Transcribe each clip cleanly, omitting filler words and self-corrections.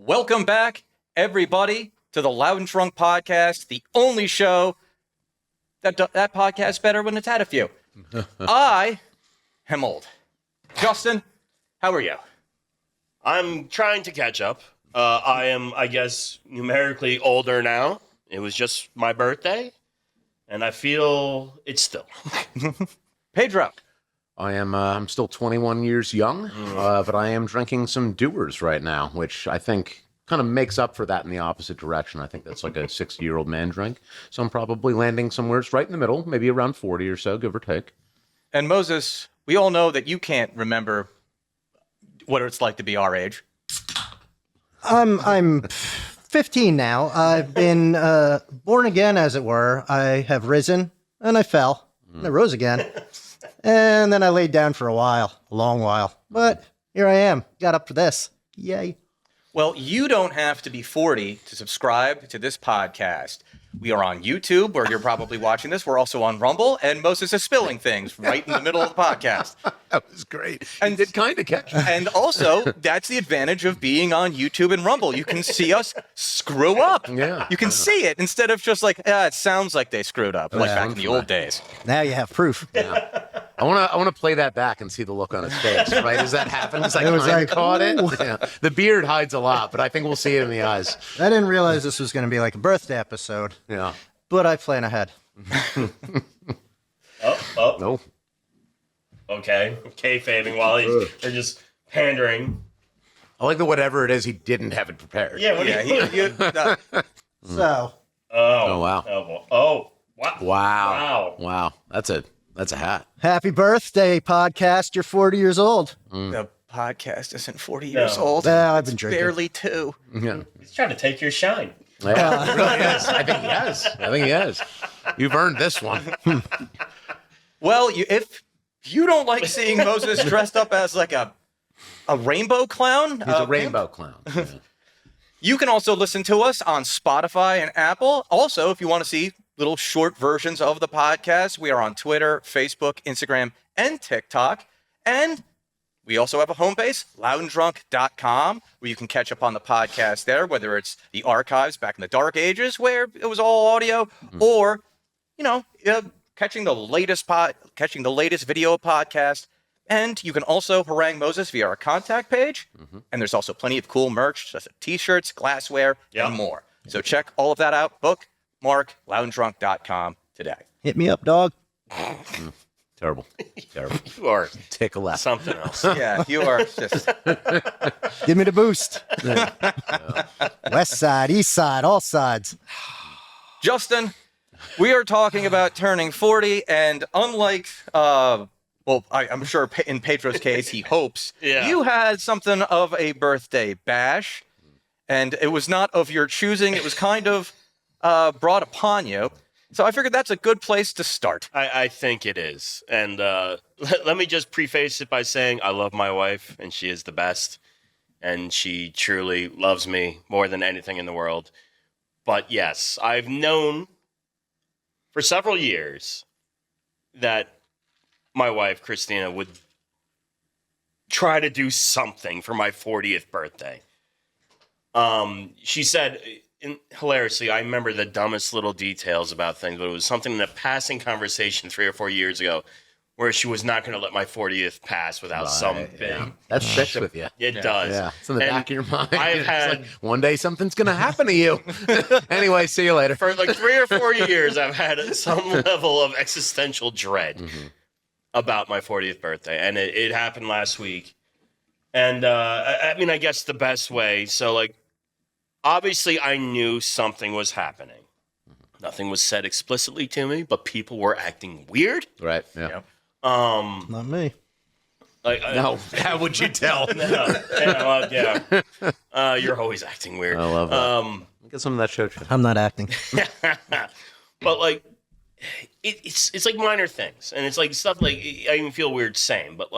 Welcome back, everybody, to the Loud and Drunk podcast, the only show that podcast better when it's had a few. I am old. Justin, how are you? I'm trying to catch up. I am, I guess, numerically older now. It was just my birthday, and I feel it's still. Pedro. I'm still 21 years young, but I am drinking some Doers right now, which I think kind of makes up for that in the opposite direction. I think that's like a 60-year-old man drink. So I'm probably landing somewhere right in the middle, maybe around 40 or so, give or take. And Moses, we all know that you can't remember what it's like to be our age. I'm 15 now. I've been born again, as it were. I have risen, and I fell, and I rose again. And then I laid down for a long while. But here I am, got up for this. Yay. Well, you don't have to be 40 to subscribe to this podcast. We are on YouTube, where you're probably watching this. We're also on Rumble, and Moses is spilling things right in the middle of the podcast. That was great. And did kind of catch me. And also, that's the advantage of being on YouTube and Rumble. You can see us screw up. Yeah. You can see it instead of just like, it sounds like they screwed up, like back in the old days. Now you have proof. Yeah. I want to play that back and see the look on his face, right? As that happens, I was kind like, of caught it. Yeah. The beard hides a lot, but I think we'll see it in the eyes. I didn't realize this was going to be like a birthday episode. Yeah. But I plan ahead. No. Okay. Kayfabing while they're just pandering. I like the whatever it is, he didn't have it prepared. Yeah, So. Oh, wow. Oh, wow. Wow. Wow. That's a hat. Happy birthday, podcast. You're 40 years old. The podcast isn't 40 years old. Well, I've been It's drinking. barely 2. Yeah. He's trying to take your shine. Yeah, it really is. I think he has. You've earned this one. Well, if you don't like seeing Moses dressed up as like a rainbow clown, He's a rainbow clown. Yeah. you can also listen to us on Spotify and Apple. Also, if you want to see little short versions of the podcast, we are on Twitter, Facebook, Instagram, and TikTok. And we also have a home base, loudanddrunk.com, where you can catch up on the podcast there, whether it's the archives back in the dark ages where it was all audio, or, catching the latest video podcast. And you can also harangue Moses via our contact page. And there's also plenty of cool merch, such as t-shirts, glassware, and more. So check all of that out. Bookmark loudanddrunk.com today. Hit me up, dog. Terrible. You are Tickle out. something else. Yeah, you are just... Give me the boost. West side, east side, all sides. Justin, we are talking about turning 40, and unlike, I'm sure in Pedro's case, he hopes, you had something of a birthday bash, and it was not of your choosing. It was kind of brought upon you. So I figured that's a good place to start. I think it is. And let me just preface it by saying I love my wife, and she is the best. And she truly loves me more than anything in the world. But yes, I've known for several years that my wife, Christina, would try to do something for my 40th birthday. She said... hilariously, I remember the dumbest little details about things, but it was something in a passing conversation 3 or 4 years ago where she was not going to let my 40th pass without something. Yeah. That sticks with you. It does. Yeah, it's in the back of your mind. I've It's had... like, one day something's going to happen to you. Anyway, see you later. For like 3 or 4 years, I've had some level of existential dread about my 40th birthday, and it happened last week. And, I guess the best way, so, obviously, I knew something was happening. Nothing was said explicitly to me, but people were acting weird. Right, yeah. Yep. Not me. No, how would you tell? You're always acting weird. I love that. Get some of that show. I'm not acting. But, it's like minor things. And it's like stuff I even feel weird saying, but,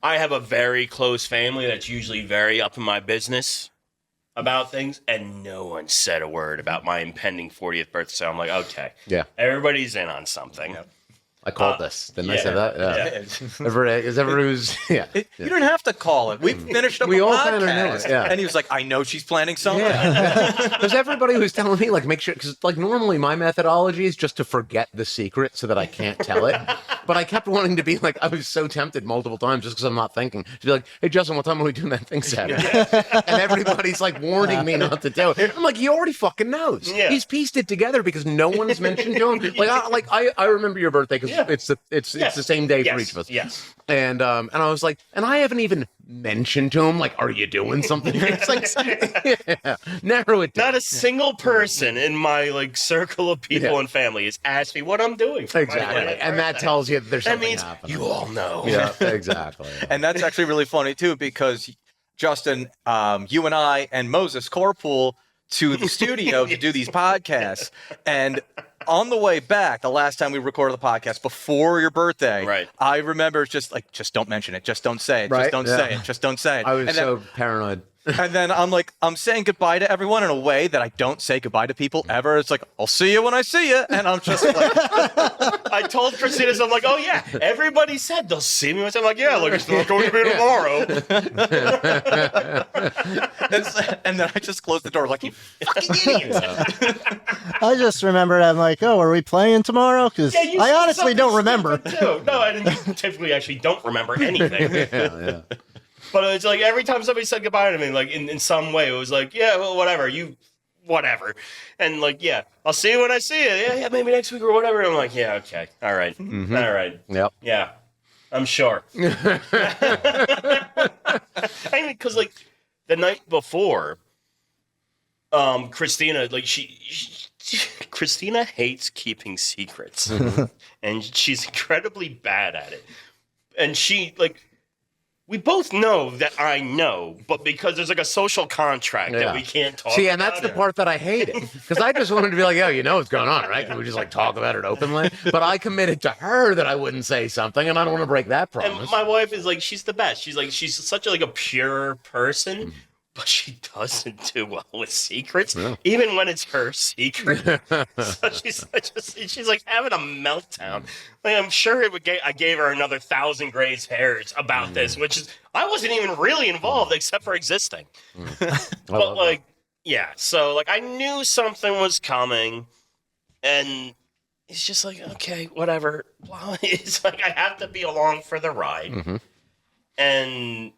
I have a very close family that's usually very up in my business about things, and no one said a word about my impending 40th birthday. So I'm like, okay, Yeah. everybody's in on something. Yep. I called this. Didn't I say that? Yeah. Everybody was, yeah. You don't have to call it. We finished up We a all podcast. kinda knew it, yeah. And he was like, I know she's planning something. Because everybody was telling me, like, make sure, because, like, normally my methodology is just to forget the secret so that I can't tell it. But I kept wanting to be like, I was so tempted multiple times just because I'm not thinking. To be like, hey, Justin, what time are we doing that thing Saturday? And everybody's like warning me not to do it. I'm like, he already fucking knows. Yeah. He's pieced it together because no one's mentioned to him. I remember your birthday because it's the same day for each of us. Yes. And I was like, and I haven't even mentioned to him, like, are you doing something? It's like, narrow it down. Not a single person in my like circle of people and family has asked me what I'm doing. For my Exactly. 20th And that birthday. tells you there's That something means happening. you all know. Yeah, exactly. And that's actually really funny too, because Justin, you and I and Moses carpool to the studio to do these podcasts. And on the way back, the last time we recorded the podcast before your birthday, Right. I remember just don't mention it. Just don't say it. Right, Just don't yeah. say it. Just don't say it. I was and so paranoid. and then I'm saying goodbye to everyone in a way that I don't say goodbye to people ever. It's like, I'll see you when I see you. And I'm just like, I told Christina, so I'm like, oh yeah, everybody said they'll see me. I'm like, yeah, look, it's not going to be tomorrow. and then I just closed the door like, you fucking idiot. I just remembered, I'm like, oh, are we playing tomorrow? Because Yeah, you I said honestly something don't remember. stupid, Too. No, and you typically actually don't remember anything. Yeah. But it's like every time somebody said goodbye to me, like in some way, it was like, yeah, well, whatever, whatever. And like, yeah, I'll see you when I see you. Yeah, maybe next week or whatever. And I'm like, yeah, okay, all right, Mm-hmm. all right, Yep. yeah, I'm sure. I mean, because like the night before, Christina, like Christina hates keeping secrets, and she's incredibly bad at it. And she like. We both know that I know, but because there's like a social contract that we can't talk See, about. and that's the part that I hated. Because I just wanted to be like, oh, you know what's going on, right? Can we just like talk about it openly? But I committed to her that I wouldn't say something, and I don't want to break that promise. And my wife is like, she's the best. She's such a pure person, but she doesn't do well with secrets, even when it's her secret. So she's like having a meltdown. Like, I'm sure I gave her another 1,000 gray hairs about this, which is I wasn't even really involved except for existing. But like, yeah. So like I knew something was coming, and it's just like, okay, whatever. Well, it's like I have to be along for the ride, and.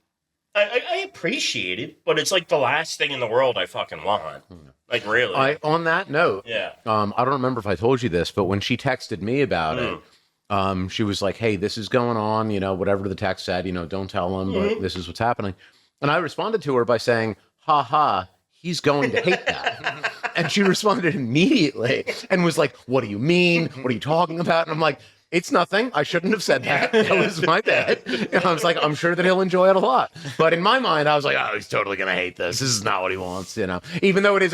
I appreciate it, but it's like the last thing in the world I fucking want. Like, really. On that note, Yeah. I don't remember if I told you this, but when she texted me about it, she was like, hey, this is going on, whatever the text said, don't tell him, but this is what's happening. And I responded to her by saying, ha ha, he's going to hate that. And she responded immediately and was like, what do you mean? What are you talking about? And I'm like, it's nothing. I shouldn't have said that. That was my bad. And I was like, I'm sure that he'll enjoy it a lot. But in my mind, I was like, oh, he's totally going to hate this. This is not what he wants, Even though it is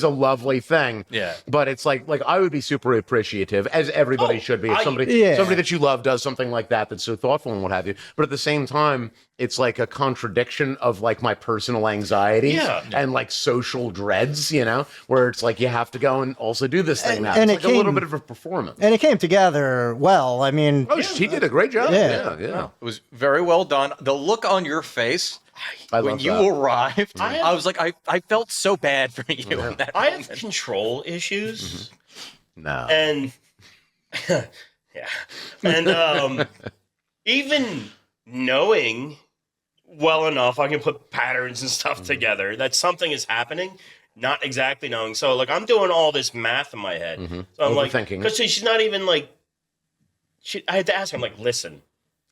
a lovely thing. Yeah. But it's like I would be super appreciative, as everybody should be. If somebody that you love does something like that that's so thoughtful and what have you. But at the same time, it's like a contradiction of like my personal anxieties and like social dreads, where it's like you have to go and also do this thing now. And it's like a little bit of a performance. And it came together well. I mean, Oh, she did a great job. Yeah. Yeah. It was very well done. The look on your face I when love you that. arrived, I was like, I felt so bad for you. In that I have moment. control issues, No. and yeah, and even knowing well enough, I can put patterns and stuff together that something is happening. Not exactly knowing, so like I'm doing all this math in my head. So I'm like, Overthinking. because she's not even like. I had to ask her. I'm like, listen,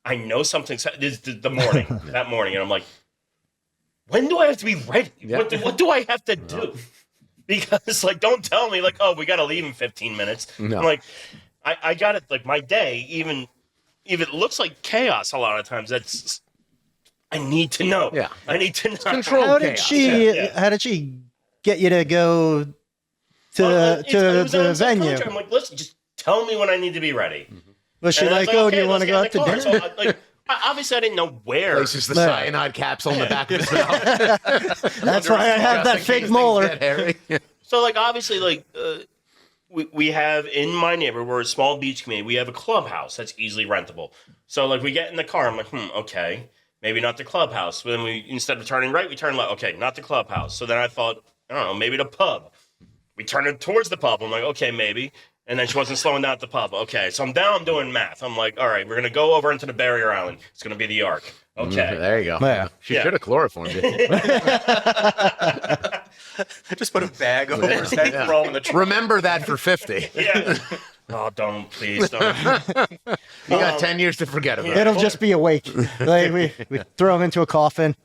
I know something's this the morning that morning, and I'm like, when do I have to be ready? Yeah. What do I have to do? Because like, don't tell me like, oh, we got to leave in 15 minutes. No. I'm like, I got it. Like my day, even if it looks like chaos a lot of times, that's I need to know. Yeah. I need to know. Control. how did chaos. she? Yeah. How did she get you to go to It was the on some venue? contract. I'm like, listen, just tell me when I need to be ready. Was she And I like, was oh, okay, do you want let's to go out get to in the dinner? car. So, obviously, I didn't know where. Places the No. cyanide capsule on the back of his mouth. That's why I have that fake molar. So, like, obviously, like, we have in my neighborhood, we're a small beach community. We have a clubhouse that's easily rentable. So like we get in the car, I'm like, okay, maybe not the clubhouse. But then we instead of turning right, we turn left. Okay, not the clubhouse. So then I thought, I don't know, maybe the pub. We turned it towards the pub. I'm like, okay, maybe. And then she wasn't slowing down at the pub. Okay, so I'm doing math. I'm like, all right, we're gonna go over into the barrier island. It's gonna be the Ark. Okay, There you go. Yeah. She should have chloroformed you. Just put a bag over his head, throw him in the trunk. Remember that for 50. yeah. Oh, don't please don't. You got 10 years to forget about it. It'll just be a wake. Like we throw him into a coffin,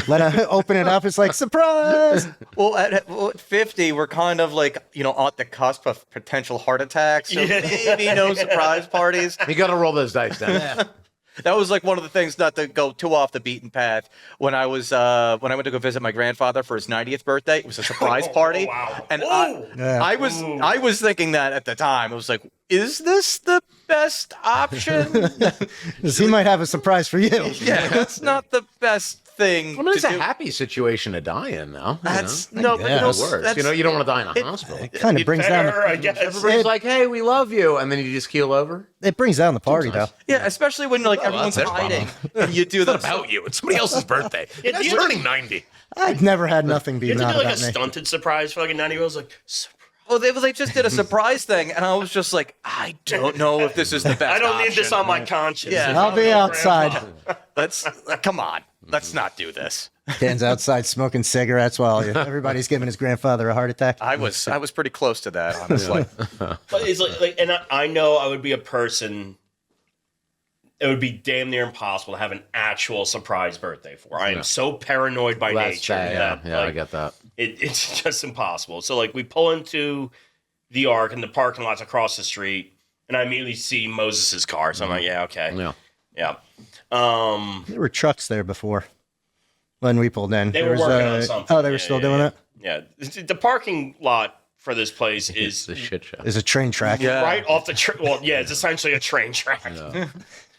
let him open it up. It's like surprise. Well, at 50, we're kind of like, at the cusp of potential heart attacks. So maybe no surprise parties. You got to roll those dice down. That was like one of the things, not to go too off the beaten path. When I went to go visit my grandfather for his 90th birthday, it was a surprise party. Wow. And Ooh. I was thinking that at the time. It was like, is this the best option? He might have a surprise for you. Yeah, that's not the best thing. I mean, it's to a do. happy situation to die in, though. That's you know? no, but Yeah. no, Worse. that's- You don't want to die in a hospital. It kind of brings down. Fair, I guess. Everybody's like, "Hey, we love you," and then you just keel over. It brings down the party, though. Yeah, especially when everyone's that's their hiding and you do It's that. not about you. It's somebody else's birthday. Yeah, That's do you- turning 90. I've never had nothing be You have not to do like a about me. stunted surprise for like a 90-year-old. Like, Well, they just did a surprise thing, and I was just like, I don't know if this is the best. I don't need this option. on my conscience. Yeah. I'll be outside. Come on. Let's not do this. Dan's outside smoking cigarettes while everybody's giving his grandfather a heart attack. I was pretty close to that, honestly. But it's like and I know I would be a person. It would be damn near impossible to have an actual surprise birthday for. I am so paranoid by nature that I like, get that. it's just impossible. So like we pull into the Ark and the parking lot's across the street, and I immediately see Moses's car. So I'm like, yeah, okay, Yeah. There were trucks there before when we pulled in. They There were was, working on something. Oh, they were Yeah, still yeah, doing yeah. it? Yeah, the parking lot for this place It's is a shit show. There's a train track. Yeah. right off the well, yeah, it's essentially a train track.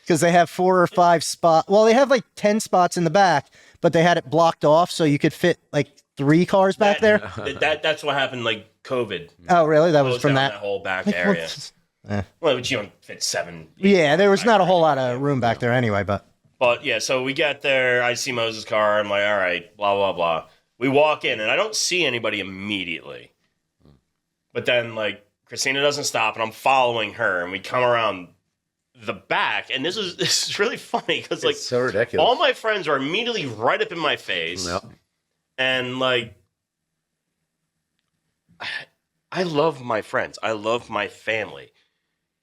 Because they have 4 or 5 spots. Well, they have like 10 spots in the back, but they had it blocked off so you could fit like 3 cars back there. That's what happened. Like COVID. Oh, really? That was Closed from down that. whole back Like, area. what- Well, but you don't fit 7. Yeah, there was not a whole lot of room back there anyway, but But yeah, so we get there. I see Moses' car. I'm like, all right, blah blah blah. We walk in, and I don't see anybody immediately. But then, like, Christina doesn't stop, and I'm following her, and we come around the back, and this is really funny because like It's so ridiculous. all my friends are immediately right up in my face, Yep. and like, I love my friends. I love my family.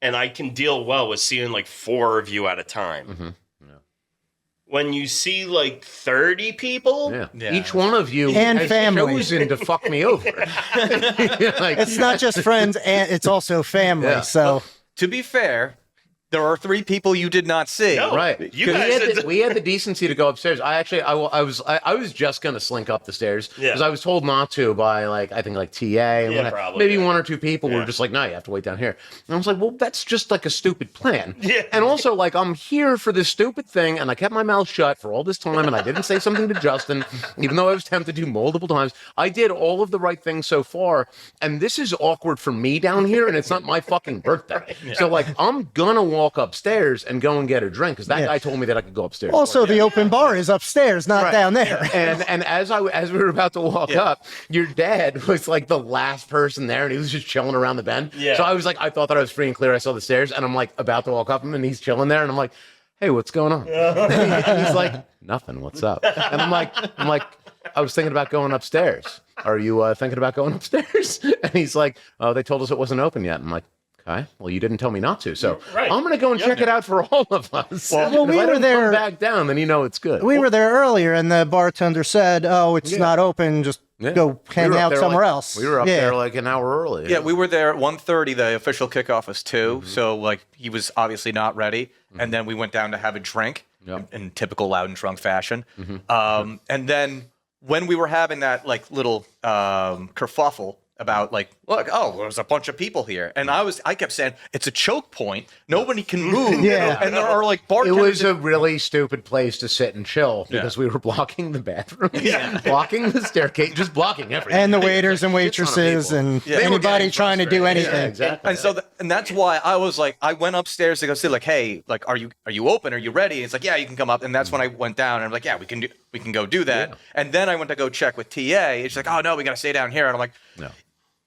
And I can deal well with seeing like 4 of you at a time. Mhm. Yeah. When you see like 30 people, Yeah. Each one of you And has family. chosen to fuck me over. Like, it's not just friends, and it's also family. Yeah. So To be fair, there are 3 people you did not see. No. right. You we, guys had did- we had the decency to go upstairs. I was just gonna slink up the stairs because Yeah. I was told not to by I think TA and Yeah, probably, maybe yeah. 1 or 2 people Yeah. were just like, no, you have to wait down here. And I was like, well, that's just like a stupid plan. Yeah. And also I'm here for this stupid thing, and I kept my mouth shut for all this time, and I didn't say something to Justin, even though I was tempted to multiple times. I did all of the right things so far, and this is awkward for me down here, and it's not my fucking birthday. So I'm gonna walk upstairs and go and get a drink because that guy told me that I could go upstairs. also the open bar is upstairs, not Right. down there. And as we were about to walk up, your dad was like the last person there, and he was just chilling around the bend. Yeah. So I was like, I thought that I was free and clear. I saw the stairs, and I'm like about to walk up him, and he's chilling there, and I'm like, hey, what's going on? And he's like, nothing. What's up? And I'm like, I was thinking about going upstairs. Are you thinking about going upstairs? And he's like, oh, they told us it wasn't open yet. I'm like, okay, well, you didn't tell me not to, so Right. I'm gonna go and check it out for all of us. Well, If we I were don't there- come back down, then it's good. We were there earlier, and the bartender said, "Oh, it's not open. Just go hang We were up out there, somewhere else." We were up Yeah. there an hour early. Yeah, we were there at 1:30. The official kickoff was 2, so he was obviously not ready. And then we went down to have a drink in typical loud and drunk fashion. And then when we were having that little kerfuffle about like, look, oh, there's a bunch of people here, and I kept saying it's a choke point. Nobody can move. Yeah. And there are like It bartenders. was a really stupid place to sit and chill because we were blocking the bathroom, blocking the staircase, just blocking everything. And the waiters and Shit ton of waitresses people. and They were anybody getting trying to do frustrated. anything. Yeah, exactly. And so, and that's why I was like, I went upstairs to go see, like, hey, like, are you open? Are you ready? And it's like, yeah, you can come up. And that's when I went down, and I'm like, yeah, we can go do that. Yeah. And then I went to go check with TA. And she's like, oh no, we got to stay down here. And I'm like, No.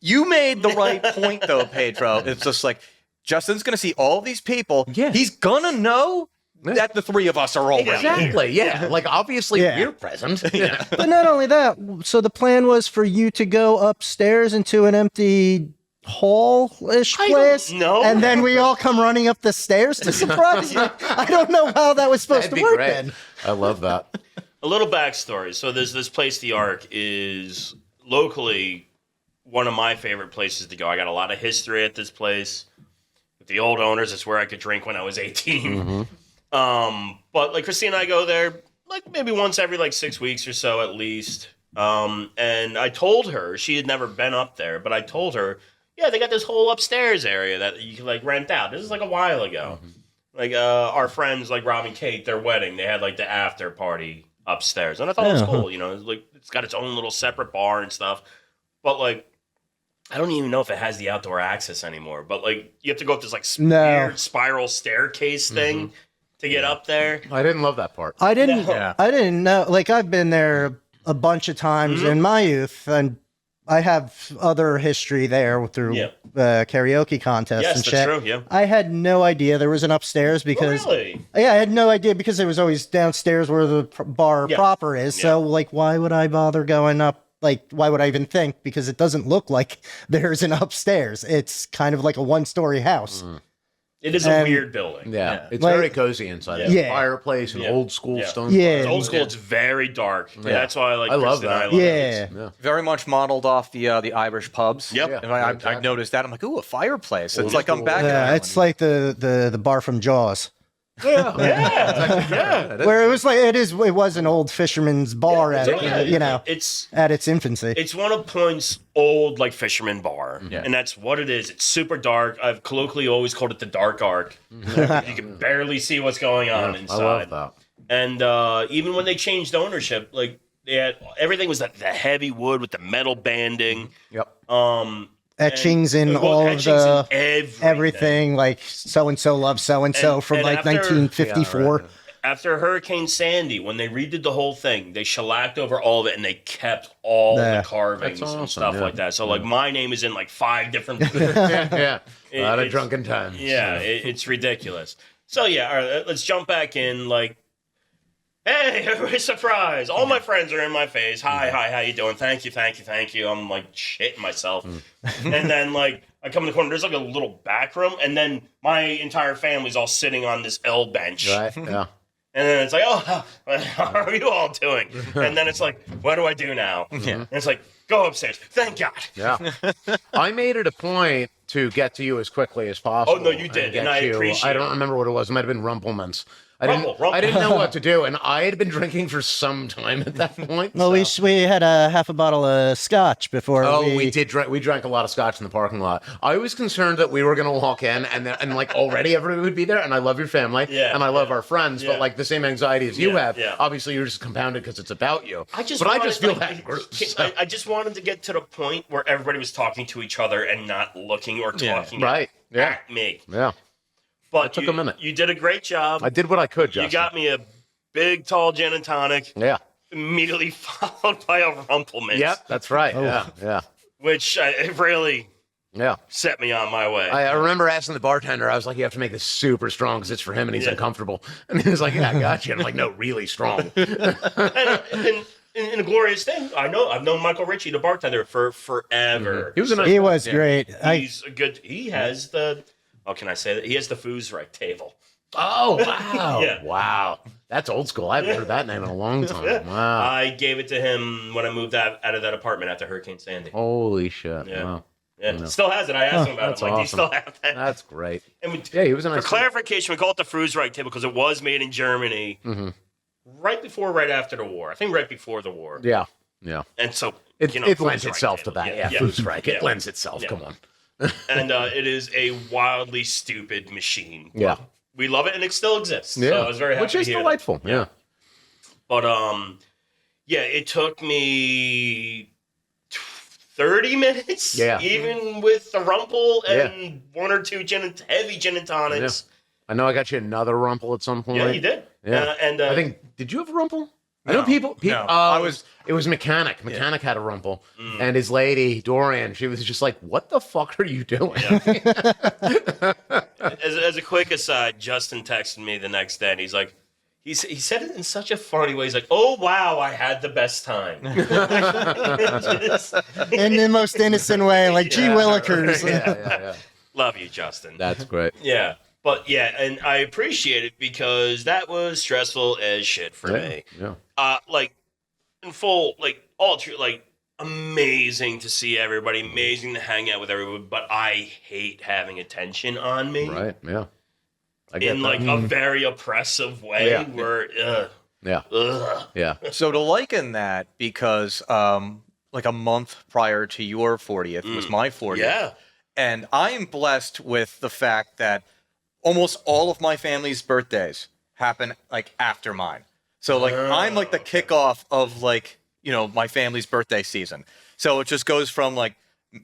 you made the right point though, Pedro. It's just like Justin's gonna see all these people. Yeah. He's gonna know that the three of us are all around here. Exactly. Yeah. Like obviously Yeah. we're present. Yeah. But not only that, so the plan was for you to go upstairs into an empty hall-ish place. know. And then we all come running up the stairs to surprise you. I don't know how that was supposed That'd be to work great. then. I love that. A little backstory. So there's this place, the Ark, is locally one of my favorite places to go. I got a lot of history at this place. With the old owners, it's where I could drink when I was 18. But like Christine and I go there like maybe once every like 6 weeks or so at least. And I told her, she had never been up there, but I told her, yeah, they got this whole upstairs area that you can like rent out. This is like a while ago. Like our friends like Rob and Kate, their wedding, they had like the after party upstairs. And I thought it was cool, you know, it's like it's got its own little separate bar and stuff. But like I don't even know if it has the outdoor access anymore, but like you have to go up this like weird spiral staircase thing to get up there. I didn't love that part. I didn't Yeah. I didn't know, like I've been there a bunch of times in my youth, and I have other history there through karaoke contests Yes, and that's shit. true, yeah. I had no idea there was an upstairs because Really? yeah, I had no idea because it was always downstairs where the bar proper is. Yeah. So like, why would I bother going up? Like, why would I even think? Because it doesn't look like there's an upstairs. It's kind of like a one-story house. It is a And- weird building. Yeah. It's Like- very cozy inside. Yeah. Yeah. Fireplace and old school stone. Yeah. It's old school. It's very dark. That's why I like. I love Kristen and that. love Yeah. it. Yeah. Very much modeled off the Irish pubs. Yep. And Yeah, I exactly. noticed that. I'm like, ooh, a fireplace. It's Old like I'm school. back in Yeah, Ireland. it's like the bar from Jaws, Yeah. where it was like it was an old fisherman's bar at at its infancy. It's one of Point's old like fisherman bar, and that's what it is. It's super dark. I've colloquially always called it the Dark Ark. You can barely see what's going on I inside. love that. And even when they changed ownership, like they had everything was the heavy wood with the metal banding. Yep. Etchings in Well, all etchings of the in everything, like so and so loves so and so And- from and like after- 1954. After Hurricane Sandy, when they redid the whole thing, they shellacked over all of it and they kept all Yeah. the carvings That's and awesome, stuff yeah. like that. So like my name is in like 5 different. Yeah. A lot of it's- drunken times. Yeah, it's ridiculous. So yeah, all right, let's jump back in. Like, hey, everybody, surprise! All my friends are in my face. Hi, how you doing? Thank you. I'm like shitting myself. And then like I come in the corner. There's like a little back room, and then my entire family's all sitting on this L bench. Right. Yeah. And then it's like, oh, how are you all doing? And then it's like, what do I do now? And it's like, go upstairs. Thank God. Yeah. I made it a point to get to you as quickly as possible. Oh, no, you did, get and I appreciate I it. don't remember what it was. It might have been Rumplemans. I Rumple. didn't know what to do, and I had been drinking for some time at that point. Well, we had a half a bottle of scotch before. Oh, we did drink. We drank a lot of scotch in the parking lot. I was concerned that we were going to walk in and like already everybody would be there. And I love your family, and I love our friends, but like the same anxiety as you have. Yeah. Obviously, you're just compounded because it's about you. I just feel like, that group. So. I just wanted to get to the point where everybody was talking to each other and not looking or talking Right. Yeah. at me. Yeah. But It took a minute. You did a great job. I did what I could, Justin. You got me a big, tall gin and tonic. Yeah. Immediately followed by a Rumplemans. Yep. That's right. Yeah. Yeah. Which it really Yeah. set me on my way. I remember asking the bartender, I was like, you have to make this super strong because it's for him and he's uncomfortable. And he was like, yeah, I got you. And I'm like, no, really strong. And a glorious thing, I've known Michael Ritchie, the bartender, for forever. He was a nice He guy. was great. He's a good. He has the. Oh, can I say that? He has the foos right table. Oh, wow. Yeah. Wow. That's old school. I haven't heard that name in a long time. Wow. I gave it to him when I moved out of that apartment after Hurricane Sandy. Holy shit. Yeah. Wow. Yeah, still has it. I asked him about it. that's I'm like, do you awesome. still have that? That's great. And we, Yeah, he was a for nice guy. clarification, we call it the foos right table because it was made in Germany right after the war. I think right before the war. Yeah. Yeah. And so It you know, lends Food's itself Rank to that. table. Yeah, Food's Rank. It lends itself. Yeah. Come on. And it is a wildly stupid machine. Yeah. We love it, and it still exists. Yeah. So I was very happy Which to is hear that. delightful. Yeah. But yeah, it took me 30 minutes. Yeah. Even with the rumple and one or two heavy gin and tonics. I know I got you another rumple at some point. Yeah, you did. Yeah. And I think, did you have a rumple? I No. know people. No. It was Mechanic. Mechanic had a rumple, and his lady Dorian. She was just like, "What the fuck are you doing?" As a quick aside, Justin texted me the next day, and he's like, he said it in such a funny way. He's like, "Oh wow, I had the best time." In the most innocent way, like, gee willikers. yeah. Love you, Justin. That's great. Yeah. But yeah, and I appreciate it because that was stressful as shit for me. Yeah. Like in full, like all true, like amazing to see everybody, amazing to hang out with everyone. But I hate having attention on me, Right. Yeah. I get in that. like a very oppressive way, Yeah. where Yeah. Yeah. So to liken that, because like a month prior to your 40th was my 40th. yeah, And I am blessed with the fact that almost all of my family's birthdays happen like after mine. So like I'm like the kickoff of like, you know, my family's birthday season. So it just goes from like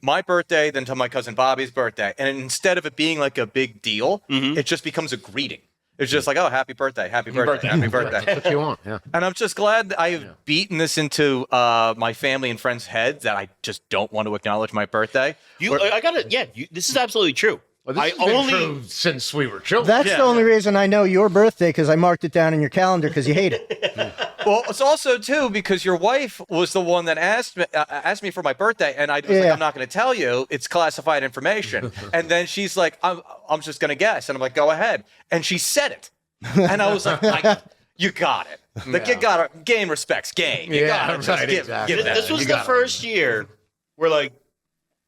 my birthday then to my cousin Bobby's birthday. And instead of it being like a big deal, it just becomes a greeting. It's just like, oh, happy birthday, happy birthday, happy birthday. That's what you want. Yeah. And I'm just glad that I've beaten this into my family and friends' heads that I just don't want to acknowledge my birthday. I gotta. Yeah, this is absolutely true. Well, this has been true since we were children. That's the only reason I know your birthday, because I marked it down in your calendar because you hate it. Well, it's also too because your wife was the one that asked me for my birthday, and I was like, I'm not going to tell you; it's classified information. And then she's like, I'm just going to guess, and I'm like, go ahead. And she said it, and I was like, you got it. Like you got it. Game respects game. You got it. Just give that. This was the first year where like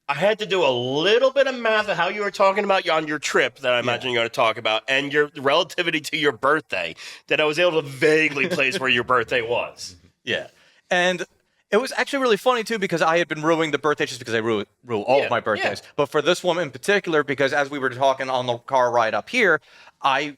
I had to do a little bit of math of how you were talking about on your trip that I imagine you're going to talk about, and your relativity to your birthday, that I was able to vaguely place where your birthday was. Yeah. And it was actually really funny, too, because I had been ruining the birthday just because I rue all of my birthdays. But for this one in particular, because as we were talking on the car ride up here, I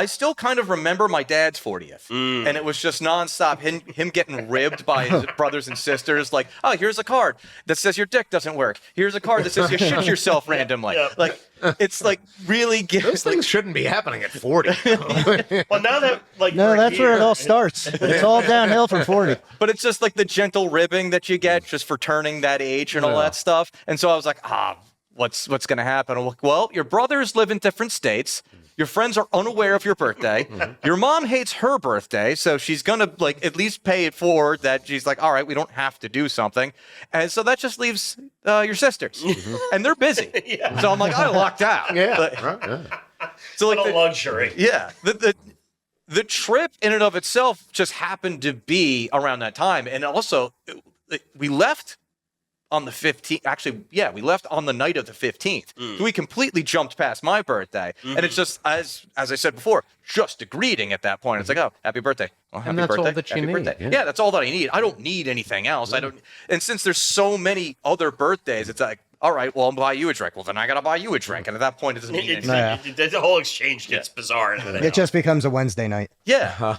still kind of remember my dad's 40th. And it was just nonstop him getting ribbed by his brothers and sisters. Like, oh, here's a card that says your dick doesn't work. Here's a card that says you shoot yourself randomly. Like, it's like really Those things shouldn't be happening at 40. Well, now that like No, that's where it all starts. It's all downhill from 40. But it's just like the gentle ribbing that you get just for turning that age and all that stuff. And so I was like, what's going to happen? I'm like, well, your brothers live in different states. Your friends are unaware of your birthday. Your mom hates her birthday, so she's gonna like at least pay it forward. That she's like, all right, we don't have to do something, and so that just leaves your sisters, and they're busy. So I'm like, I lucked out. So like a luxury. Yeah, the trip in and of itself just happened to be around that time, and also we left on the 15th. Actually, yeah, we left on the night of the 15th. So we completely jumped past my birthday. And it's just, as I said before, just a greeting at that point. It's like, oh, happy birthday. Well, happy And that's birthday. all that you happy need, birthday. yeah. That's all that I need. I don't need anything else. I don't. And since there's so many other birthdays, it's like, all right, well, I'll buy you a drink. Well, then I got to buy you a drink. And at that point, it doesn't mean anything. The whole exchange gets bizarre. It just becomes a Wednesday night. Yeah.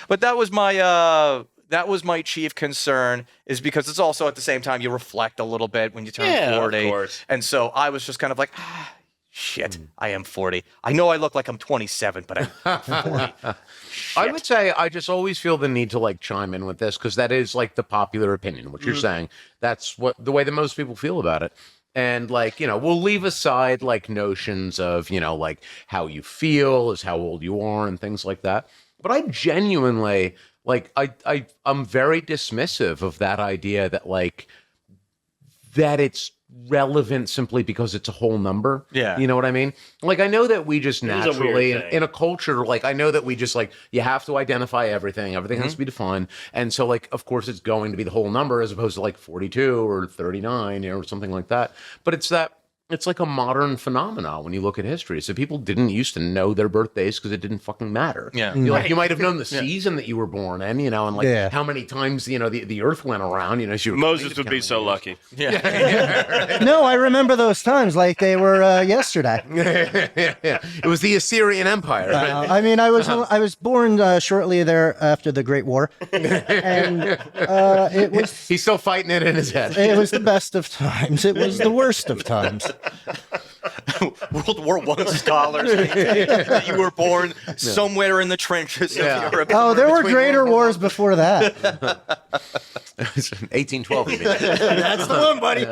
But that was my chief concern, is because it's also at the same time you reflect a little bit when you turn 40. Of course. And so I was just kind of like, shit, I am 40. I know I look like I'm 27, but I'm 40. I would say I just always feel the need to like chime in with this because that is like the popular opinion. What you're saying, that's what the way that most people feel about it. And like, you know, we'll leave aside like notions of, you know, like how you feel is how old you are and things like that. But I genuinely like I'm very dismissive of that idea that like that it's relevant simply because it's a whole number. Yeah. You know what I mean? Like I know that we just a weird naturally thing. in a culture, like I know that we just like you have to identify everything. Everything has to be defined. And so like of course it's going to be the whole number as opposed to like 42 or 39 or something like that. But it's that it's like a modern phenomenon when you look at history. So people didn't used to know their birthdays because it didn't fucking matter. Yeah. You might have known the season that you were born in, and like how many times, the earth went around, so you Moses would be so lucky. Yeah. No, I remember those times like they were yesterday. It was the Assyrian Empire. I mean, I was born shortly there after the Great War, and it was He's still fighting it in his head. it was the best of times. It was the worst of times. World War I scholars maintain that you were born somewhere in the trenches of Europe. Oh, there were greater wars before that. 1812. You mean. That's the one, buddy.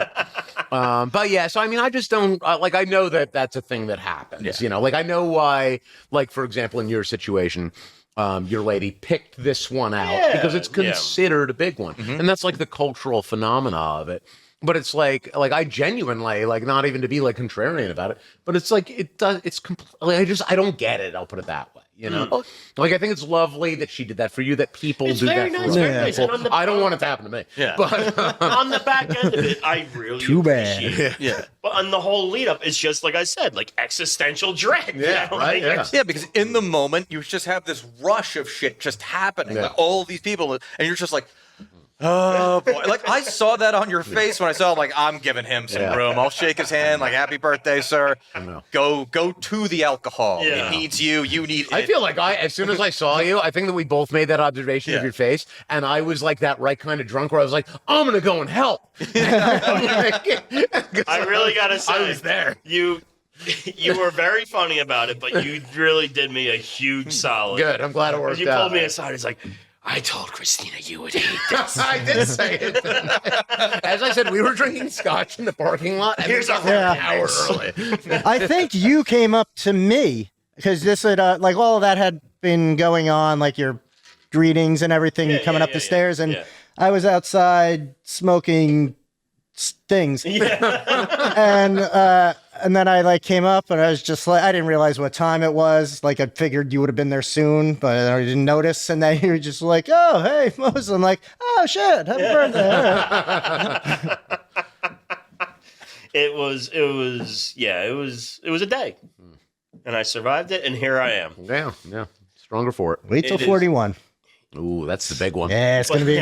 But yeah, so I mean, I just don't like. I know that that's a thing that happens. Like I know why. Like for example, in your situation, your lady picked this one out because it's considered a big one, and that's like the cultural phenomena of it. But it's like I genuinely like, not even to be like contrarian about it, but it's like it's completely. I don't get it. I'll put it that way. Like I think it's lovely that she did that for you. That people do very that nice, for very other nice. people. And I don't want it to happen to me. Yeah. But On the back end of it, I really Too bad. appreciate it. Yeah. But on the whole lead up, it's just like I said, like existential dread. Yeah, right, yeah. Yeah, because in the moment you just have this rush of shit just happening, like all these people, and you're just like, oh boy! Like I saw that on your face when I saw him. Like I'm giving him some room. I'll shake his hand. Like happy birthday, sir. Go to the alcohol. Yeah. He needs you. You need. I feel like as soon as I saw you, I think that we both made that observation of your face, and I was like that right kind of drunk where I was like, I'm gonna go and help. I really gotta say, I was there. You were very funny about it, but you really did me a huge solid. Good. I'm glad it worked You out. pulled me aside. It's like, I told Christina you would hate this. I did say it. As I said, we were drinking scotch in the parking lot. And Here's we our got there an hour hour early. I think you came up to me because this had like all of that had been going on, like your greetings and everything coming up the stairs, and I was outside smoking things, and then I like came up and I was just like, I didn't realize what time it was. Like I figured you would have been there soon, but I didn't notice. And then you were just like, oh, hey, Moses. I'm like, oh shit, happy birthday. It was a day, and I survived it, and here I am. Yeah. Stronger for it. Wait till It is. 41. Ooh, that's the big one. Yeah, it's gonna be.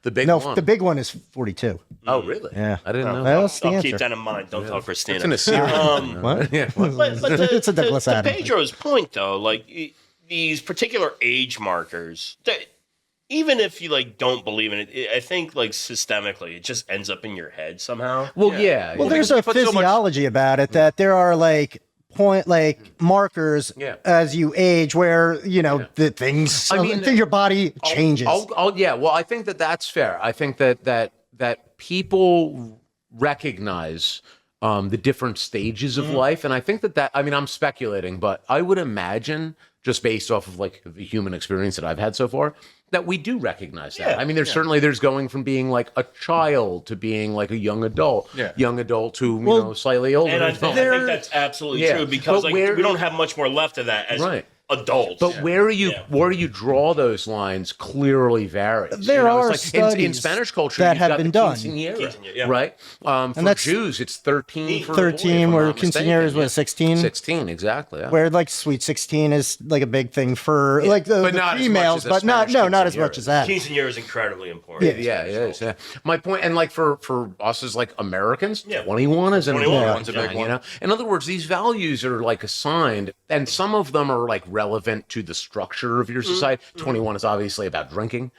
The big No, one. the big one is 42. Oh, really? Yeah. I didn't know. That's the I'll answer. keep that in mind. Don't tell Christina. It's an Assyrian. What? Yeah. But It's a Douglas to Adams. Pedro's point, though, like these particular age markers, even if you like don't believe in it, I think like systemically, it just ends up in your head somehow. Well, yeah. Well, there's because a we put so much- physiology about it that there are like markers as you age where the things. I mean, your body changes. Yeah. Well, I think that's fair. I think that people recognize the different stages of life, and I think that I mean, I'm speculating, but I would imagine, just based off of like the human experience that I've had so far, that we do recognize that. I mean, there's going from being like a child to being like a young adult, young adult to slightly older. And I think that's absolutely true because like we don't have much more left of that as adults. But where you draw those lines clearly varies. There are it's studies in Spanish culture that you've have got been the done. quinceañera, right? For that's Jews, it's 13. For 13, where quinceañera is what, 16? 16, exactly. Yeah. Where like sweet 16 is like a big thing for like the not as females, much as a but not Spanish as much as that. quinceañera is incredibly important. Yeah, it is. Yeah. My point, and like for us as like Americans, 21 21 is an 21 important is a big thing, one. you know. In other words, these values are like assigned, and some of them are like relevant to the structure of your society. 21 is obviously about drinking.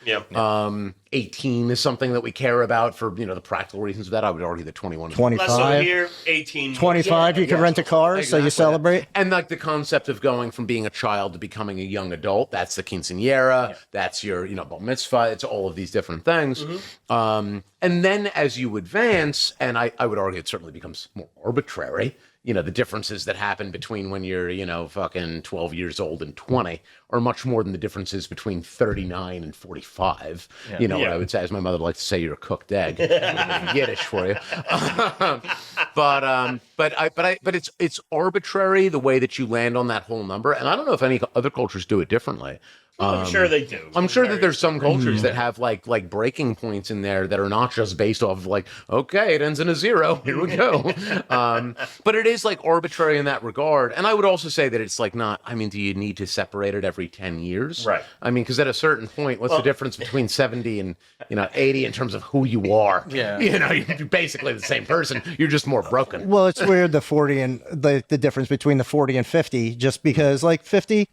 18 is something that we care about for the practical reasons of that. I would argue that 21 is 25. So here, 18. 25, you can rent a car, so you celebrate. And like the concept of going from being a child to becoming a young adult, that's the quinceañera, that's your, bar mitzvah, it's all of these different things. And then as you advance, and I would argue it certainly becomes more arbitrary, the differences that happen between when you're, fucking 12 years old and 20 are much more than the differences between 39 and 45. What I would say, as my mother likes to say, you're a cooked egg. Yiddish for you. But it's arbitrary the way that you land on that whole number. And I don't know if any other cultures do it differently. I'm sure they do. I'm sure that there's some cultures that have like breaking points in there that are not just based off of like, okay, it ends in a 0. Here we go. But it is like arbitrary in that regard. And I would also say that it's like not, I mean, do you need to separate it every 10 years? Right. I mean, because at a certain point, what's the difference between 70 and, 80 in terms of who you are? Yeah. You're basically the same person. You're just more broken. Well, it's weird, the 40 and the difference between the 40 and 50, just because like 50,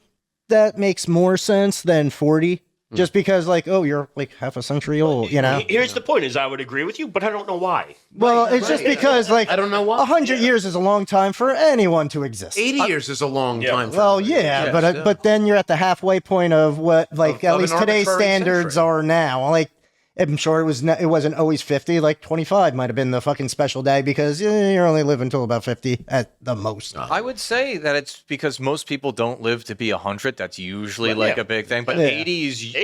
that makes more sense than 40. Just because, like, oh, you're like half a century old, Here's the point: is I would agree with you, but I don't know why. Well, it's just because, like, I don't know why. 100 years is a long time for anyone to exist. 80 years is a long time. Well, yeah, but then you're at the halfway point of what, like, at least today's standards are now. Like, I'm sure it wasn't always 50. Like 25 might have been the fucking special day because you're only living until about 50 at the most. I would say that it's because most people don't live to be 100. That's usually a big thing. But 80 is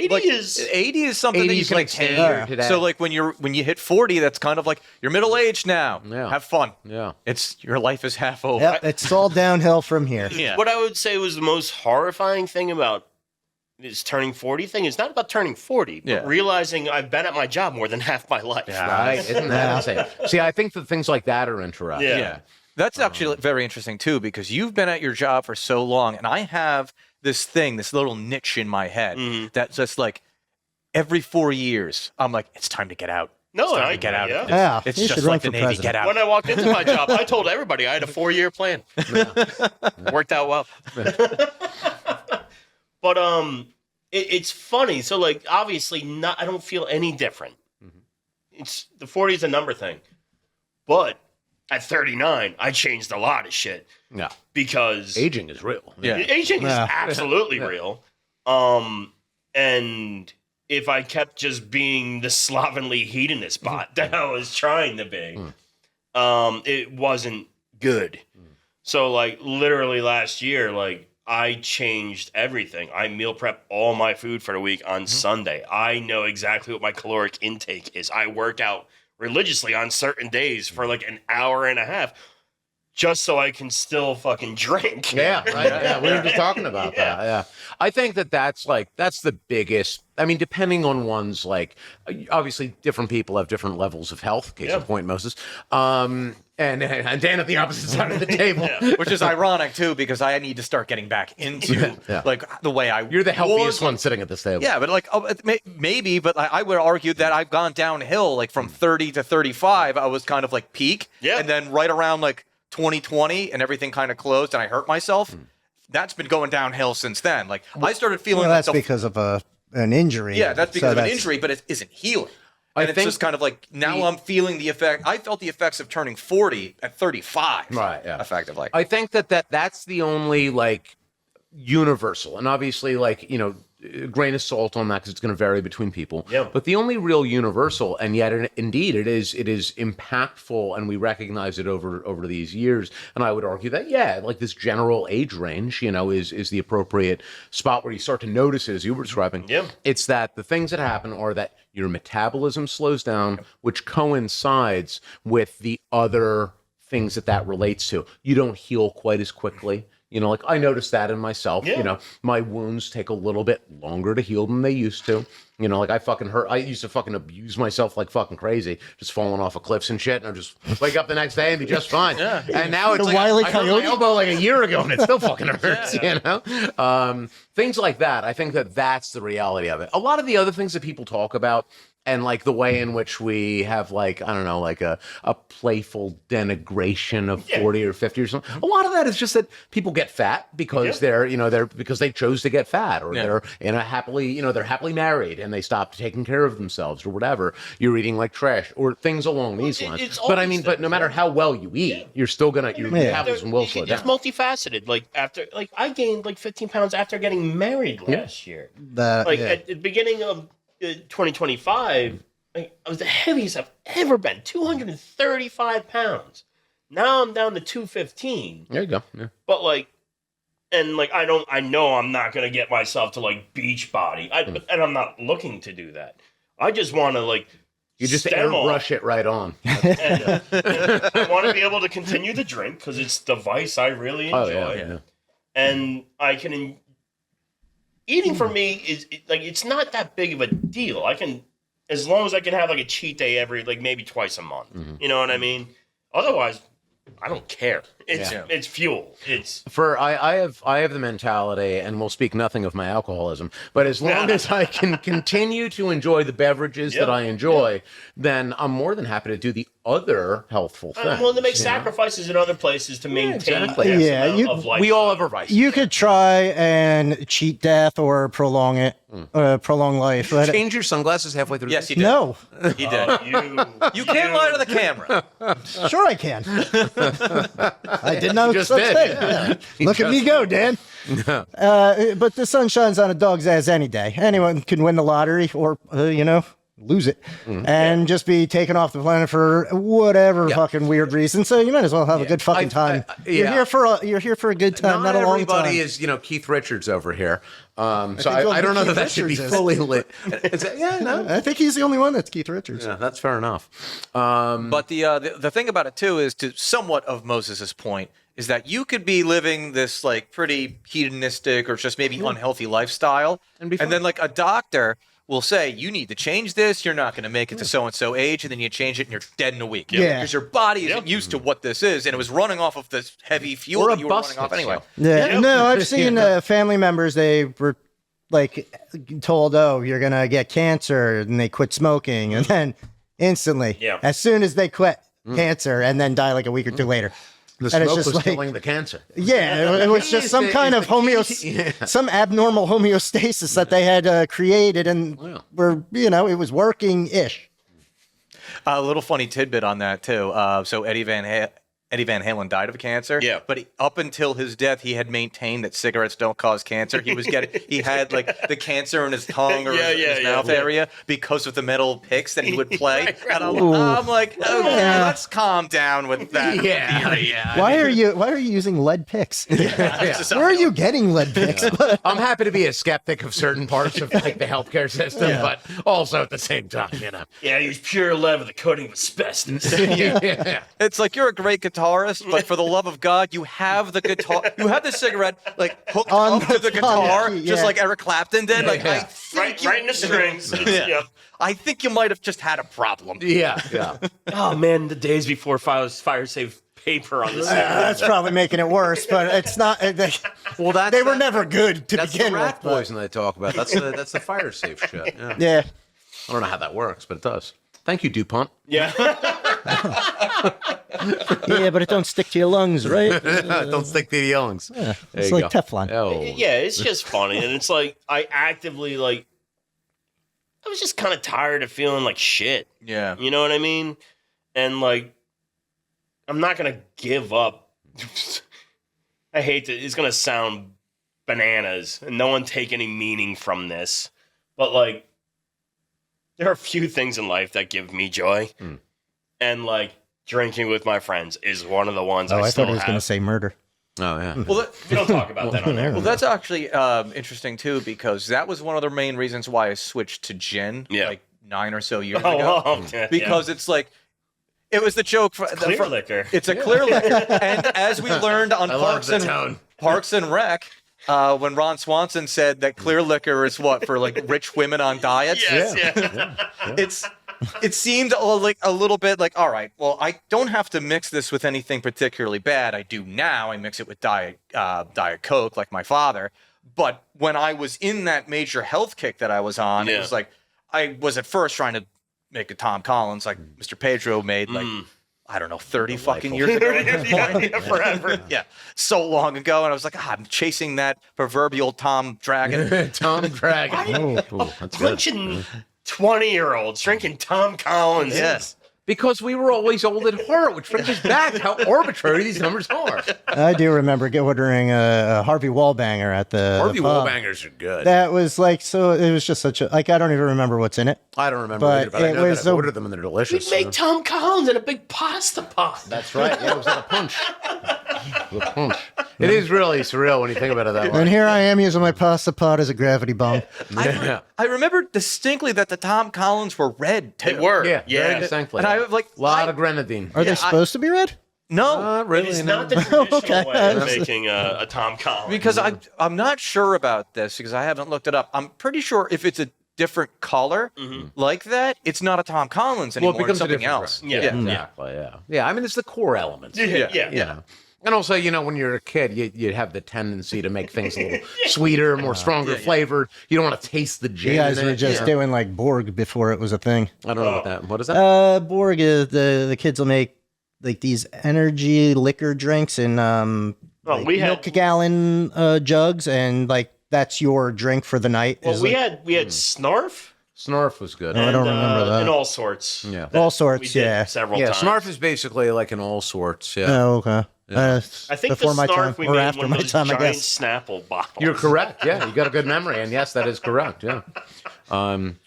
80 is something that you can attain. Today. So like when you hit 40, that's kind of like you're middle aged now. Yeah. Have fun. Yeah. It's your life is half over. Yep, it's all downhill from here. Yeah. What I would say was the most horrifying thing about this turning 40 thing is not about turning 40, but realizing I've been at my job more than half my life. Right? Isn't that insane? See, I think that things like that are interesting. Yeah. That's actually very interesting too, because you've been at your job for so long, and I have this little niche in my head that's just like every 4 years, I'm like, it's time to get out. No, I get out. Yeah, It's you just should run like the for Navy. president. Get out. When I walked into my job, I told everybody I had a 4-year plan. Worked out well. But it's funny. So like obviously I don't feel any different. It's the 40 is a number thing, but at 39 I changed a lot of shit. Yeah, because aging is real. Aging is absolutely real. And if I kept just being the slovenly hedonist bot that I was trying to be, it wasn't good. So like literally last year, like I changed everything. I meal prep all my food for the week on Sunday. I know exactly what my caloric intake is. I work out religiously on certain days for like an hour and a half just so I can still fucking drink. Yeah, right. Yeah, we were just talking about that. Yeah. I think that's the biggest. I mean, depending on one's like, obviously different people have different levels of health. Case in point, Moses. And Dan at the opposite side of the table, which is ironic too, because I need to start getting back into like the way I. You're the healthiest one sitting at this table. Yeah, but like maybe, but I would argue that I've gone downhill. Like from 30 to 35, I was kind of like peak, and then right around like 2020, and everything kind of closed, and I hurt myself. That's been going downhill since then. Like I started feeling that's because of an injury. Yeah, that's because of an injury, but it isn't healing. And it's just kind of like now I'm feeling the effect. I felt the effects of turning 40 at 35. Right. Yeah. Effectively. I think that's the only like universal, and obviously like a grain of salt on that because it's going to vary between people. Yeah. But the only real universal, and yet indeed it is impactful, and we recognize it over these years. And I would argue that like this general age range, is the appropriate spot where you start to notice it, as you were describing. Yeah. It's that the things that happen are that your metabolism slows down, which coincides with the other things that relates to. You don't heal quite as quickly. Like I noticed that in myself. My wounds take a little bit longer to heal than they used to. Like I used to fucking abuse myself like fucking crazy, just falling off of cliffs and shit, and I just wake up the next day and be just fine. And now it's like I hurt my elbow like a year ago and it still fucking hurts. Things like that. I think that's the reality of it. A lot of the other things that people talk about, and like the way in which we have like, I don't know, like a playful denigration of 40 or 50 or something. A lot of that is just that people get fat because they're because they chose to get fat, or they're they're happily married and they stopped taking care of themselves or whatever. You're eating like trash or things along these lines. But no matter how well you eat, you're still gonna your metabolism will slow down. It's multifaceted. Like I gained like 15 pounds after getting married last year. At the beginning of 2025, I was the heaviest I've ever been, 235 pounds. Now I'm down to 215. There you go. Yeah. But I know I'm not gonna get myself to like beach body, and I'm not looking to do that. I just want to like you just airbrush it right on. And I want to be able to continue to drink because it's the vice I really enjoy, and I can. eating for me is like it's not that big of a deal. I can, as long as I can have like a cheat day every like maybe twice a month. You know what I mean? Otherwise, I don't care. It's fuel. It's I have the mentality, and we'll speak nothing of my alcoholism, but as long as I can continue to enjoy the beverages that I enjoy, then I'm more than happy to do the other healthful things. I'm willing to make sacrifices in other places to maintain exactly. of life. We all have a vice. You could try and cheat death or prolong it, prolong life. But Change your sunglasses halfway through. Yes, he did. no, He did. You can't lie to the camera. sure I can. I did not just such did. thing. Yeah. Look at me go, Dan. But the sun shines on a dog's ass any day. Anyone can win the lottery or, lose it and just be taken off the planet for whatever fucking weird reason. So you might as well have a good fucking time. You're here for a good time, not a long time. Everybody is, Keith Richards over here. So think I don't know Keith that should be Richards is. fully lit. Is that, no. I think he's the only one that's Keith Richards. Yeah, that's fair enough. But the thing about it too is, to somewhat of Moses's point, is that you could be living this like pretty hedonistic or just maybe unhealthy lifestyle, and then like a doctor will say, you need to change this. You're not going to make it to so-and-so age, and then you change it and you're dead in a week. Yeah. Because your body isn't used to what this is, and it was running off of this heavy fuel Or that a you were bus running off hits anyway. you. Yeah, no, I've seen family members, they were like told, oh, you're going to get cancer, and they quit smoking, and then instantly, as soon as they quit cancer, and then die like a week or two later. The And it's smoke just was like- killing the cancer. Yeah, it was just some kind of some abnormal homeostasis that they had created, and it was working-ish. A little funny tidbit on that too. So Eddie Van Halen died of cancer. Yeah. But up until his death, he had maintained that cigarettes don't cause cancer. He had like the cancer in his tongue or his mouth area because of the metal picks that he would play. Right. And I'm like, let's calm down with that theory. Why are you using lead picks? Where are you getting lead picks? I'm happy to be a skeptic of certain parts of like the healthcare system, but also at the same time, Yeah, use pure lead with a coating of asbestos. It's like, you're a great guitarist, but for the love of God, you have the guitar, you have the cigarette like hooked On up to the guitar, yeah. just like Eric Clapton did. Like, I right think in the strings. I think you might have just had a problem. Yeah. Oh man, the days before fire safe paper on the side. That's probably making it worse, but it's not. Well, They were never good to That's begin the rat with. poison they talk about. That's the fire safe shit. Yeah. Yeah. I don't know how that works, but it does. Thank you, DuPont. Yeah. Yeah, but it don't stick to your lungs, right? Don't stick to the lungs. Yeah, There it's you like go. Teflon. Oh. Yeah, it's just funny. And it's like, I actively, like, I was just kind of tired of feeling like shit. Yeah. You know what I mean? And, like, I'm not going to give up. I hate to, it's going to sound bananas, and no one take any meaning from this. But, like, there are a few things in life that give me joy. And, like, drinking with my friends is one of the ones I I still thought he was have. going to say murder. Oh, yeah. Well, We don't talk about that on there. well, that's actually interesting too, because that was one of the main reasons why I switched to gin like 9 or so years ago. Yeah, because it's like, it was the joke for clear liquor. It's a clear liquor, and as we learned on Parks and Rec, when Ron Swanson said that clear liquor is what, for like rich women on diets. It seemed like a little bit like, all right, well, I don't have to mix this with anything particularly bad. I do now. I mix it with Diet Coke, like my father. But when I was in that major health kick that I was on, it was like, I was at first trying to make a Tom Collins like Mr. Pedro made like, I don't know, 30 fucking years ago. Forever. Yeah, so long ago. And I was like, I'm chasing that proverbial Tom Dragon. Tom Dragon. That's bunch of 20-year-olds drinking Tom Collins. Yes. Because we were always old at heart, which brings us back to how arbitrary these numbers are. I do remember ordering a Harvey Wallbanger at the Harvey pub. Wallbangers are good. That was like, so it was just such a, like, I don't even remember what's in it. I don't remember But either, but I it know was that I a- ordered them and they're delicious. We make Tom Collins in a big pasta pot. That's right. Yeah, it was like a punch. The punch. It is really surreal when you think about it that And way. here I am using my pasta pot as a gravity bomb. Yeah. I remember distinctly that the Tom Collins were red too. They were. Yeah, Yeah. very distinctly. And I like a lot of grenadine. Are they supposed to be red? No, Not really. It's no. not the traditional Okay. way of making a Tom Collins. because I'm not sure about this because I haven't looked it up. I'm pretty sure if it's a different color like that, it's not a Tom Collins Well, anymore. it becomes it's something a different else. brand. Yeah. Exactly. Yeah. Yeah. I mean, it's the core elements. yeah. You know. And also, when you're a kid, you have the tendency to make things a little sweeter, more stronger flavored. You don't want to taste the gin. You guys in were it. just doing like Borg before it was a thing. I don't know what is that? Borg is the kids will make like these energy liquor drinks in like we had- milk gallon jugs, and like that's your drink for the night. Well, is we like, had Snarf. Snarf was good. I don't remember that. And all sorts. Yeah. That All sorts, we did yeah. Several Yeah, times. Snarf is basically like an all sorts. Yeah. Oh, okay. I think before the my Snarf time we or made after one my of those time, I giant guess. Snapple bottles. You're correct. Yeah, you got a good memory, and yes, that is correct. Yeah.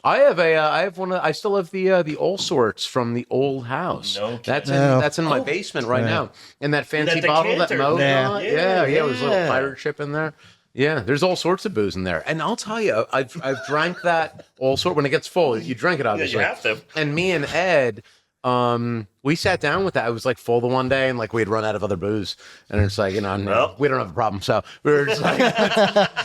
I still have the all sorts from the old house. No kidding. That's in my basement right now. And that fancy That bottle that decanter. Mo Yeah. got. Yeah, it was a little Yeah. pirate ship in there. Yeah, there's all sorts of booze in there, and I'll tell you, I've drank that all sort. When it gets full, you drink it Yeah, obviously. you have to. And me and Ed, we sat down with that. I was like full the one day, and like we had run out of other booze, and it's like Well. we don't have a problem, so we were just like,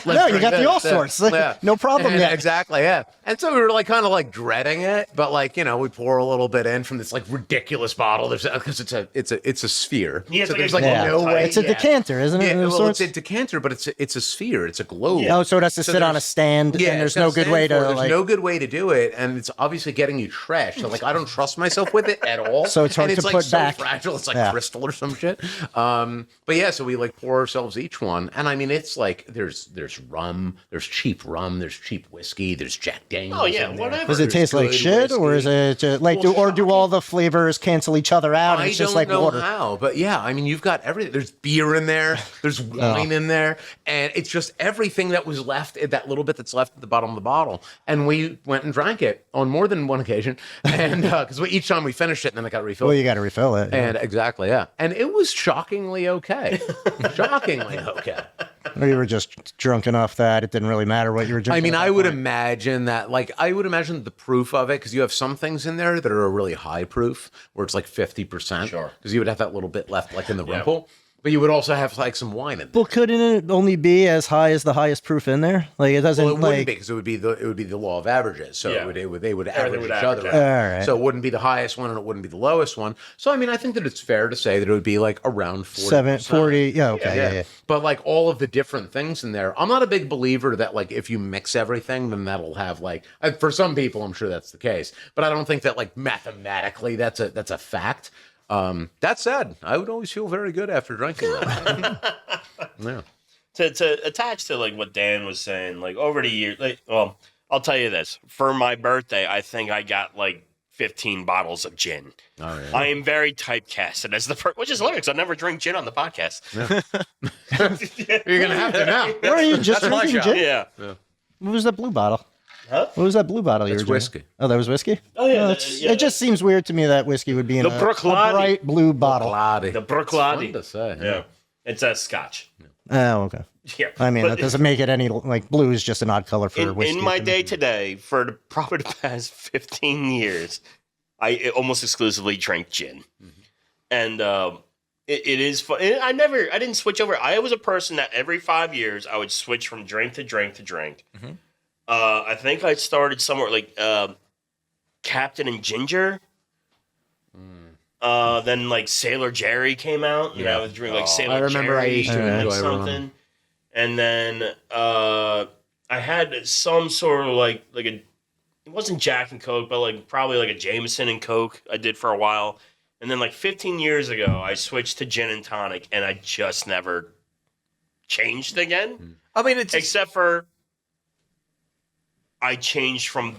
No, you got the all sorts. No problem and yet. Exactly, yeah. And so we were like kind of like dreading it, but like we pour a little bit in from this like ridiculous bottle. There's because it's a sphere. Yeah, it's so like there's a like globe no type. way. It's a decanter, isn't it? Yeah, of well, sorts? it's a decanter, but it's a sphere. It's a globe. Oh, so it has to So sit on a there's- stand, and there's it's got no a good stand way for it. to There's like. no good way to do it, and it's obviously getting you trashed. So like I don't trust myself with it at all. So it's hard and to like put so back. Fragile. It's like Yeah. crystal or some shit. But yeah, so we like pour ourselves each one, and I mean it's like there's rum, there's cheap rum, there's cheap whiskey, there's Jack Daniels. Oh, yeah, in there. whatever. Does it There's taste like good shit, or is whiskey. it like Well, do all the flavors cancel each other out? And I it's don't just like know water. how, but yeah, I mean, you've got everything. There's beer in there, there's wine in there, and it's just everything that was left, that little bit that's left at the bottom of the bottle. And we went and drank it on more than one occasion, and because each time we finished it, and then it got refilled. Well, you got to refill it. And exactly, yeah, and it was shockingly okay, shockingly okay. Or you were just drunk enough that it didn't really matter what you were drinking. I mean, at I that would point. imagine that, like, I would imagine the proof of it, because you have some things in there that are a really high proof, where it's like 50%. Sure. Because you would have that little bit left, like in the rumple. But you would also have like some wine in there. Well, couldn't it only be as high as the highest proof in there? Like it doesn't Well, it wouldn't like. be because it would be the law of averages. So Yeah. they would Everything average would each average other out. out. All right. So it wouldn't be the highest one and it wouldn't be the lowest one. So I mean, I think that it's fair to say that it would be like around 40%. 40. Yeah. Okay. Yeah. But like all of the different things in there, I'm not a big believer that like if you mix everything, then that'll have like for some people, I'm sure that's the case. But I don't think that like mathematically that's a fact. That said, I would always feel very good after drinking that. Yeah. To attach to like what Dan was saying, like over the years, like, well, I'll tell you this: for my birthday, I think I got like 15 bottles of gin. Oh, yeah. I am very typecasted as the which is hilarious. I never drink gin on the podcast. You're gonna have to now. Where are you just That's my drinking job. gin? Yeah. What was that blue bottle? Huh? What was that blue bottle you That's were drinking? whiskey. Oh, that was whiskey? Oh, yeah, that's- yeah. It just seems weird to me that whiskey would be in The a Bruichladdich. bright blue bottle. Bloody. The It's fun Bruichladdich. to say. Yeah. It's a Scotch. Oh, okay. Yeah. I mean, But that doesn't make it any like blue is just an odd color for whiskey. in my to me. day today, for probably the past 15 years, I almost exclusively drank gin, and it is fun. I didn't switch over. I was a person that every 5 years I would switch from drink to drink to drink. I think I started somewhere like Captain and Ginger. Then like Sailor Jerry came out, and I was drinking like Sailor I remember Jerry I used to and enjoy something. And then I had some sort of like a, it wasn't Jack and Coke, but like probably like a Jameson and Coke I did for a while. And then like 15 years ago, I switched to gin and tonic, and I just never changed again. I mean, it's Except for I changed from,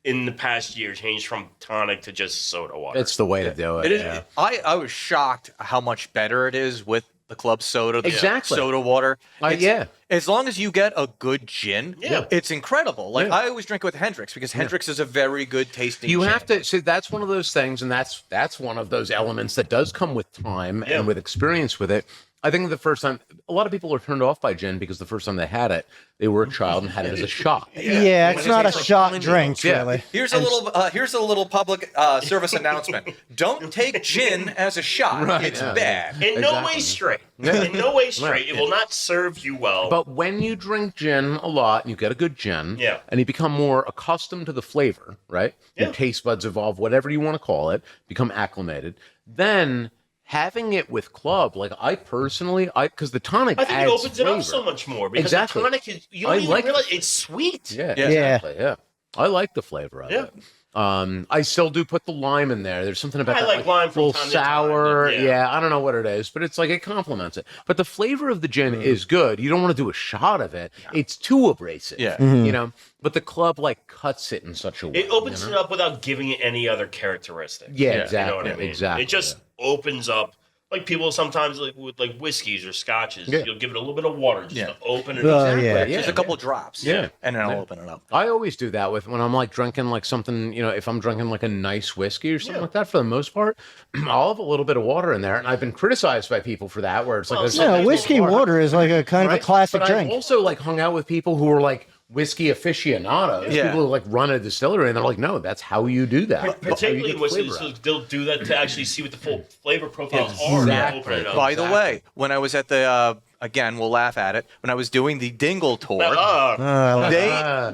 in the past year, changed from tonic to just soda water. It's the way to do it. It is. Yeah. I was shocked how much better it is with the club soda, the Exactly. soda water. Yeah. as long as you get a good gin, it's incredible. Like I always drink it with Hendrix because Hendrix is a very good tasting You gin. have to see, that's one of those things, and that's one of those elements that does come with time and with experience with it. I think the first time, a lot of people are turned off by gin because the first time they had it, they were a child and had it as a shot. Yeah, it's not a shot drink, really. Here's a little public service announcement. Don't take gin as a shot. It's bad. In no way straight. In no way straight. It will not serve you well. But when you drink gin a lot, you get a good gin, and you become more accustomed to the flavor, right? Your taste buds evolve, whatever you want to call it, become acclimated. Then having it with club, like I personally, because the tonic I think adds it opens flavor. it up so much more because Exactly. the tonic is, you don't even realize it's sweet. Yeah, exactly. Yeah. I like the flavor of it. I still do put the lime in there. There's something about I that, like lime from little time to sour. time. Yeah, I don't know what it is, but it's like it complements it. But the flavor of the gin is good. You don't want to do a shot of it. It's too abrasive. Yeah. You know, but the club like cuts it in such a way. It opens it up without giving it any other characteristics. Yeah, exactly. You know what I mean? Exactly. It just opens up. Like people sometimes like with like whiskeys or scotches, you'll give it a little bit of water just to open it up. Just a couple drops. And then I'll open it up. I always do that with when I'm like drinking like something, you know, if I'm drinking like a nice whiskey or something like that, for the most part, I'll have a little bit of water in there. And I've been criticized by people for that, where it's like, whiskey water is like a kind of a classic but drink. I've also like hung out with people who are like whiskey aficionados, people who like run a distillery, and they're like, no, that's how you do that. Particularly whiskey, so they'll do that to actually see what the full flavor profiles are. Exactly. Open it up. By the way, when I was at the again, we'll laugh at it. When I was doing the Dingle tour, they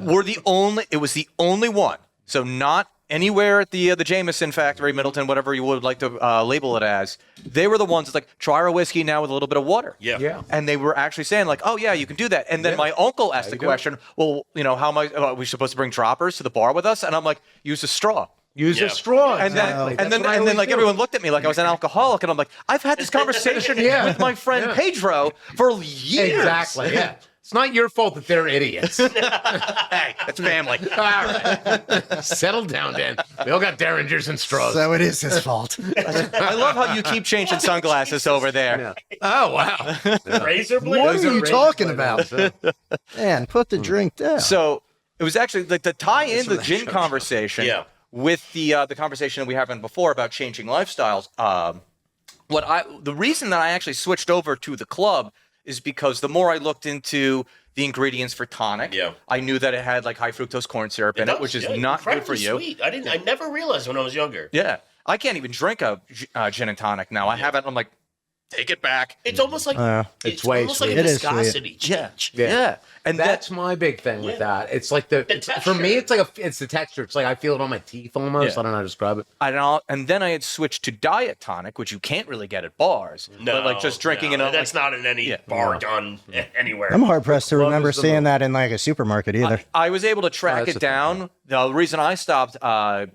were the only. It was the only one. So not anywhere at the Jameson factory, Middleton, whatever you would like to label it as. They were the ones that's like, try our whiskey now with a little bit of water. Yeah. And they were actually saying like, oh yeah, you can do that. And then my uncle asked the question, well, you know, how am I? Are we supposed to bring droppers to the bar with us? And I'm like, use a straw. Use a straw. And then like everyone looked at me like I was an alcoholic, and I'm like, I've had this conversation with my friend Pedro for years. Exactly. Yeah. It's not your fault that they're idiots. Hey, it's family. All right. Settle down, Dan. We all got derringers and straws. So it is his fault. I love how you keep changing sunglasses over there. Oh, wow. Razor blade. What are you talking about? Man, put the drink down. So it was actually like to tie in the gin conversation with the conversation that we had before about changing lifestyles. The reason that I actually switched over to the club is because the more I looked into the ingredients for tonic, I knew that it had like high fructose corn syrup in it, which is not good for you. Sweet. I never realized when I was younger. Yeah, I can't even drink a gin and tonic now. I have it. I'm like, take it back. It's almost like it's way almost sweet. like a It is sweet. viscosity change. Yeah. And that's my big thing with that. It's like for me, it's like it's the texture. It's like I feel it on my teeth almost. I don't know how to describe it. And then I had switched to diet tonic, which you can't really get at bars. But like just drinking it. That's not in any bar done anywhere. I'm hard pressed to remember is the seeing move. that in like a supermarket either. I was able to track that's it the thing. down. The reason I stopped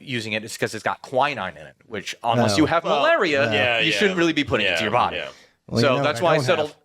using it is because it's got quinine in it, which unless you have malaria, you shouldn't really be putting it to your body. Yeah. Well, So you know that's what why I don't settled. have.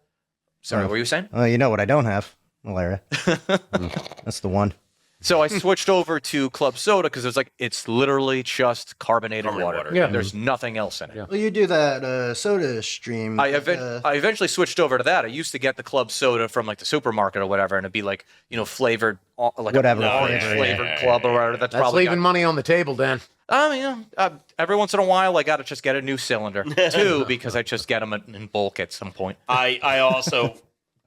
Sorry, what were you saying? You know what I don't have? Malaria. That's the one. So I switched over to club soda because it's literally just carbonated water. Yeah. There's nothing else in it. Well, you do that soda stream. I eventually switched over to that. I used to get the club soda from like the supermarket or whatever, and it'd be like, you know, flavored, like Whatever a orange flavor, flavored club or whatever. That's That's probably leaving money on the table, Dan. every once in a while, I got to just get a new cylinder. Two, because I just get them in bulk at some point. I also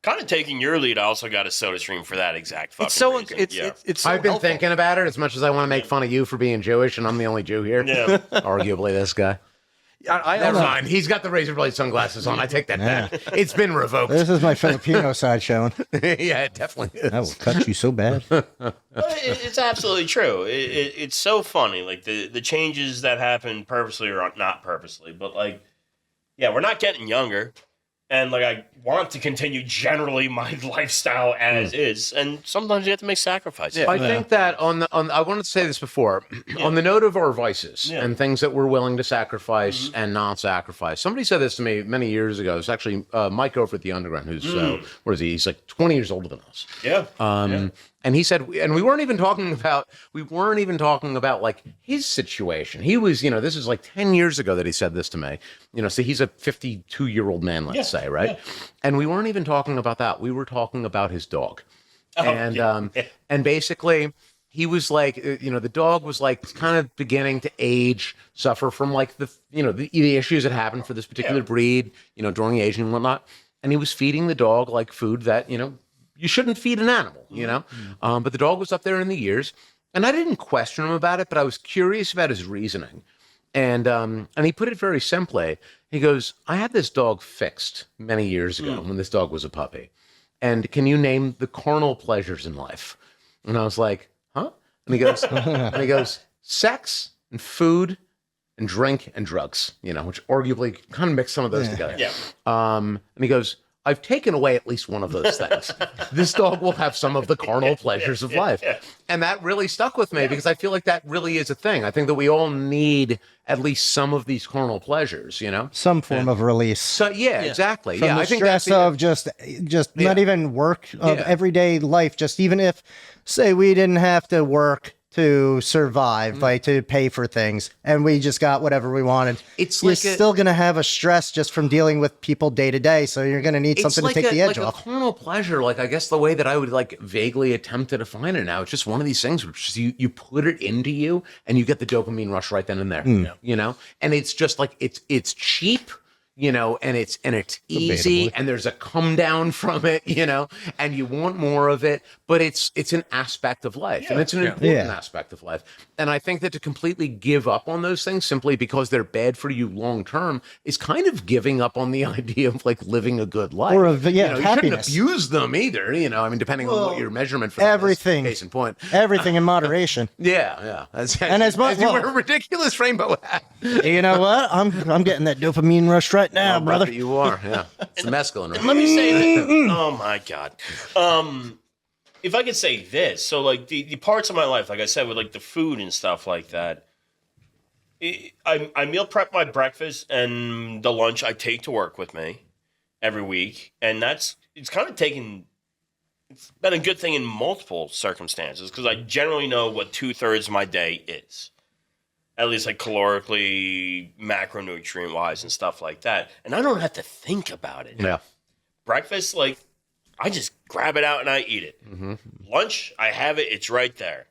kind of taking your lead. I also got a soda stream for that exact fucking reason. It's so I've been helpful. thinking about it as much as I want to make fun of you for being Jewish, and I'm the only Jew here. Yeah. Arguably, this guy. I Never also- mind. He's got the razor blade sunglasses on. I take that back. It's been revoked. This is my Filipino side showing. Yeah, it definitely is. I will cut you so bad. It's absolutely true. It's so funny, like the changes that happen purposely or not purposely, but like, yeah, we're not getting younger, and like I want to continue generally my lifestyle as is, and sometimes you have to make sacrifices. I think that I wanted to say this before, on the note of our vices and things that we're willing to sacrifice and not sacrifice. Somebody said this to me many years ago. It's actually Mike over at the Underground, who's what is he? He's like 20 years older than us. Yeah. And he said, and we weren't even talking about like his situation. He was, this is like 10 years ago that he said this to me. So he's a 52-year-old man, let's say, right? Yeah. And we weren't even talking about that. We were talking about his dog. And basically he was like, the dog was like kind of beginning to age, suffer from like the issues that happened for this particular breed, during aging and whatnot. And he was feeding the dog like food that, you shouldn't feed an animal, but the dog was up there in the years, and I didn't question him about it, but I was curious about his reasoning. And he put it very simply. He goes, I had this dog fixed many years ago when this dog was a puppy. And can you name the carnal pleasures in life? And I was like, huh? And he goes, sex and food and drink and drugs, which arguably kind of mix some of those together. Yeah. And he goes, I've taken away at least one of those things. This dog will have some of the carnal pleasures of life. And that really stuck with me because I feel like that really is a thing. I think that we all need at least some of these carnal pleasures, Some form of release. So exactly. From the I think stress of just not even work of everyday life. Just even if, say, we didn't have to work to survive, like to pay for things, and we just got whatever we wanted. You're still going to have a stress just from dealing with people day to day, so you're going to need something to take the edge off. It's like a carnal pleasure, like I guess the way that I would like vaguely attempt to define it now, it's just one of these things where just you put it into you and you get the dopamine rush right then and there, and it's just like, it's cheap, and it's easy, and there's a come down from it, and you want more of it, but it's an aspect of life, and it's an important aspect of life. And I think that to completely give up on those things simply because they're bad for you long term is kind of giving up on the idea of like living a good life. Or you happiness. shouldn't abuse them either, I mean, depending on what your measurement for everything. Case in point. Everything in moderation. Yeah. As you wear a ridiculous rainbow hat. You know what? I'm getting that dopamine rush right now, brother. You are, yeah. It's the mescaline. Right? Let me say that. Oh my God. If I could say this, so like the parts of my life, like I said, with like the food and stuff like that, I meal prep my breakfast and the lunch I take to work with me every week, and it's been a good thing in multiple circumstances because I generally know what 2/3 of my day is. At least like calorically, macronutrient wise and stuff like that. And I don't have to think about it. Yeah. Breakfast, like, I just grab it out and I eat it. Mm-hmm. Lunch, I have it. It's right there.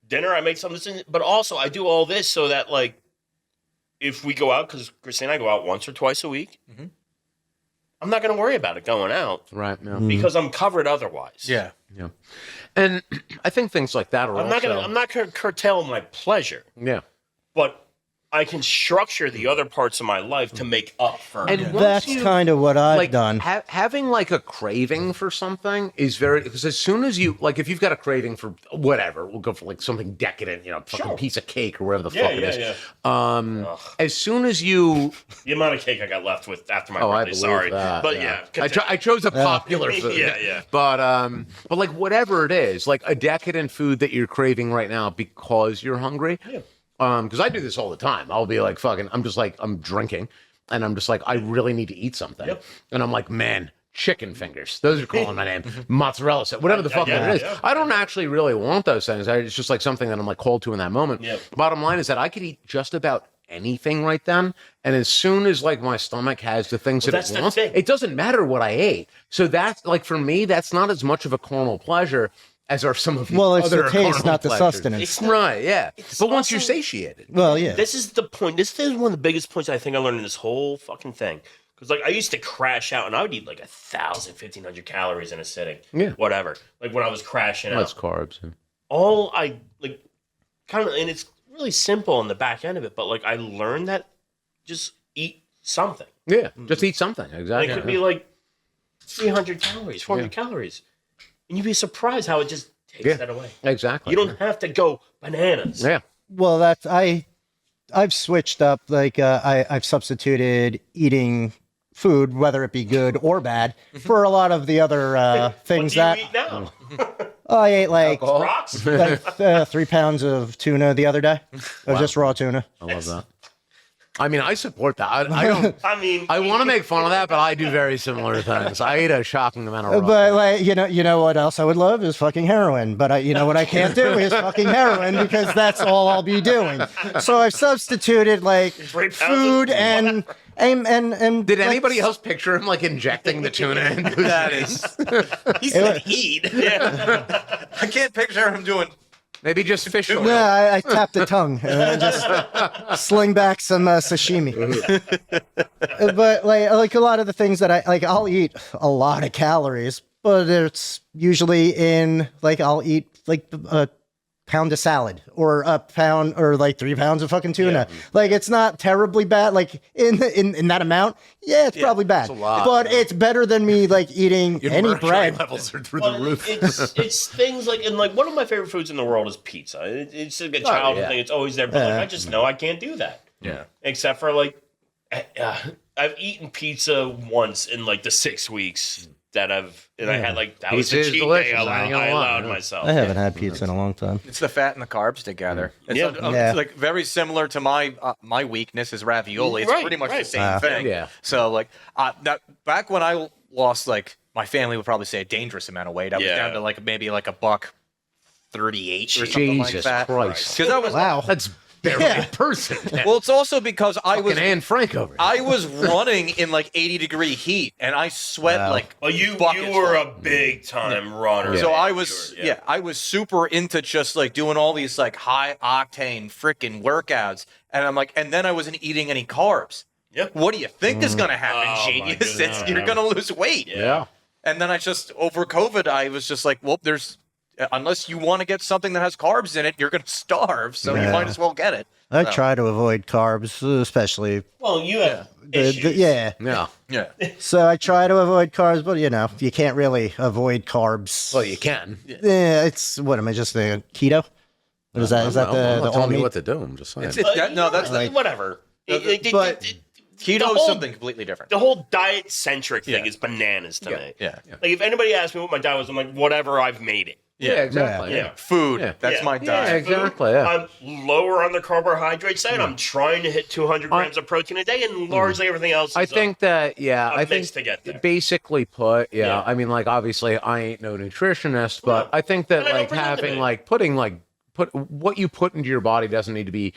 Dinner, I make something. But also, I do all this so that, like, if we go out, because Christine and I go out once or twice a week, I'm not going to worry about it going out. Right. Yeah. Because I'm covered otherwise. Yeah. And I think things like that are I'm not going to curtail my pleasure. Yeah. But I can structure the other parts of my life to make up for it. And that's kind of what I've done. Having like a craving for something is because as soon as you, like if you've got a craving for whatever, we'll go for like something decadent, fucking piece of cake or whatever the fuck it is. Yeah. As soon as you... The amount of cake I got left with after my birthday, sorry. That, but I chose a popular food. Yeah. But like whatever it is, like a decadent food that you're craving right now because you're hungry. Yeah. Because I do this all the time. I'll be like, I'm drinking, and I'm just like, I really need to eat something. Yep. And I'm like, man, chicken fingers. Those are calling my name. Mozzarella, whatever the fuck it is. Yeah. I don't actually really want those things. It's just like something that I'm like called to in that moment. Yep. Bottom line is that I could eat just about anything right then. And as soon as like my stomach has the things that it wants, it doesn't matter what I ate. So that's like, for me, that's not as much of a carnal pleasure as are some of the other it's the taste, not the pleasures. sustenance. Right, yeah. But once you're satiated. Well, yeah. This is the point. This is one of the biggest points I think I learned in this whole fucking thing. Because, like, I used to crash out, and I would eat, like, 1,000, 1,500 calories in a sitting. Yeah. Whatever. Like, when I was crashing out. That's carbs. Yeah. All I, like, kind of, and it's really simple on the back end of it, but, like, I learned that just eat something. Yeah, just eat something. Exactly. And it could be, like, 300 calories, 400 calories. And you'd be surprised how it just takes that away. Exactly. You don't have to go bananas. Yeah. Well, I've switched up. Like I've substituted eating food, whether it be good or bad, for a lot of the other things what do you eat now? I ate like rocks? 3 pounds of tuna the other day. Just raw tuna. I love that. I mean, I support that. I don't. I mean, I want to make fun of that, but I do very similar things. I eat a shocking amount of raw. But like, you know what else I would love is fucking heroin. But you know what I can't do is fucking heroin because that's all I'll be doing. So I've substituted like 3 pounds food of- and Did like, anybody else picture him like injecting the tuna into his That veins? is. He said he'd. Yeah. I can't picture him doing. Maybe just fish oil. No, I tap the tongue and I just sling back some sashimi. But like a lot of the things that I'll eat a lot of calories, but it's usually in like I'll eat like a pound of salad or a pound or like 3 pounds of fucking tuna. Like it's not terribly bad. Like in that amount, yeah, it's probably bad. a lot. But it's better than me like eating Your any mercury bread. levels are through Well, the roof. it's things like, and like one of my favorite foods in the world is pizza. It's like a childhood yeah. thing. It's always there, but like, I just know I can't do that. Yeah. Except for like, I've eaten pizza once in like the 6 weeks that I had like, that was Pizza a is cheat delicious, day I ain't gonna I lie, allowed yeah. myself. I haven't had pizza in a long time. It's the fat and the carbs together. It's, Yeah. Yeah. it's like very similar to my weakness is ravioli. It's Right, pretty much the right. same thing. Yeah. So like back when I lost, like my family would probably say a dangerous amount of weight. I was Yeah. down to like maybe like $138 or something like Jesus that. Christ. Because I was Wow. That's barely Yeah. a person. well, it's also because I was Fucking Anne Frank over here. I was running in like 80-degree heat and I sweat Wow. like Well, you buckets were full. a big time runner. So man. I was, You I was super into just like doing all these like high octane freaking workouts, and I'm like, and then I wasn't eating any carbs. Yeah. What do you think is going to happen, Oh, my genius? goodness. You're going to lose weight. yeah. And then I just over COVID, I was just like, well, there's unless you want to get something that has carbs in it, you're going to starve. So you Yeah. might as well get it. I So, try to avoid carbs, especially Well, you have the issues. yeah. Yeah. Yeah. So I try to avoid carbs, but you know, you can't really avoid carbs. Well, you can. Yeah, it's what am I just the keto? What is that? Is that I'm the not all telling you meat? what to do. I'm just saying. No, that's like, whatever. but The keto whole- is something completely different. The whole diet centric thing Yeah. is bananas to me. Yeah. Like if anybody asks me what my diet was, I'm like, whatever, I've made it. yeah, exactly. Yeah. Food. Yeah. That's Yeah. my Yeah, diet. exactly. Yeah. I'm lower on the carbohydrate side. I'm trying to hit 200 grams of protein a day, and largely everything else. I Is think that, yeah, a I think mix to get there. basically put, yeah, Yeah. I mean, like, obviously, I ain't no nutritionist, but No. I think that, And I don't like, pretend to having, be. like, put what you put into your body doesn't need to be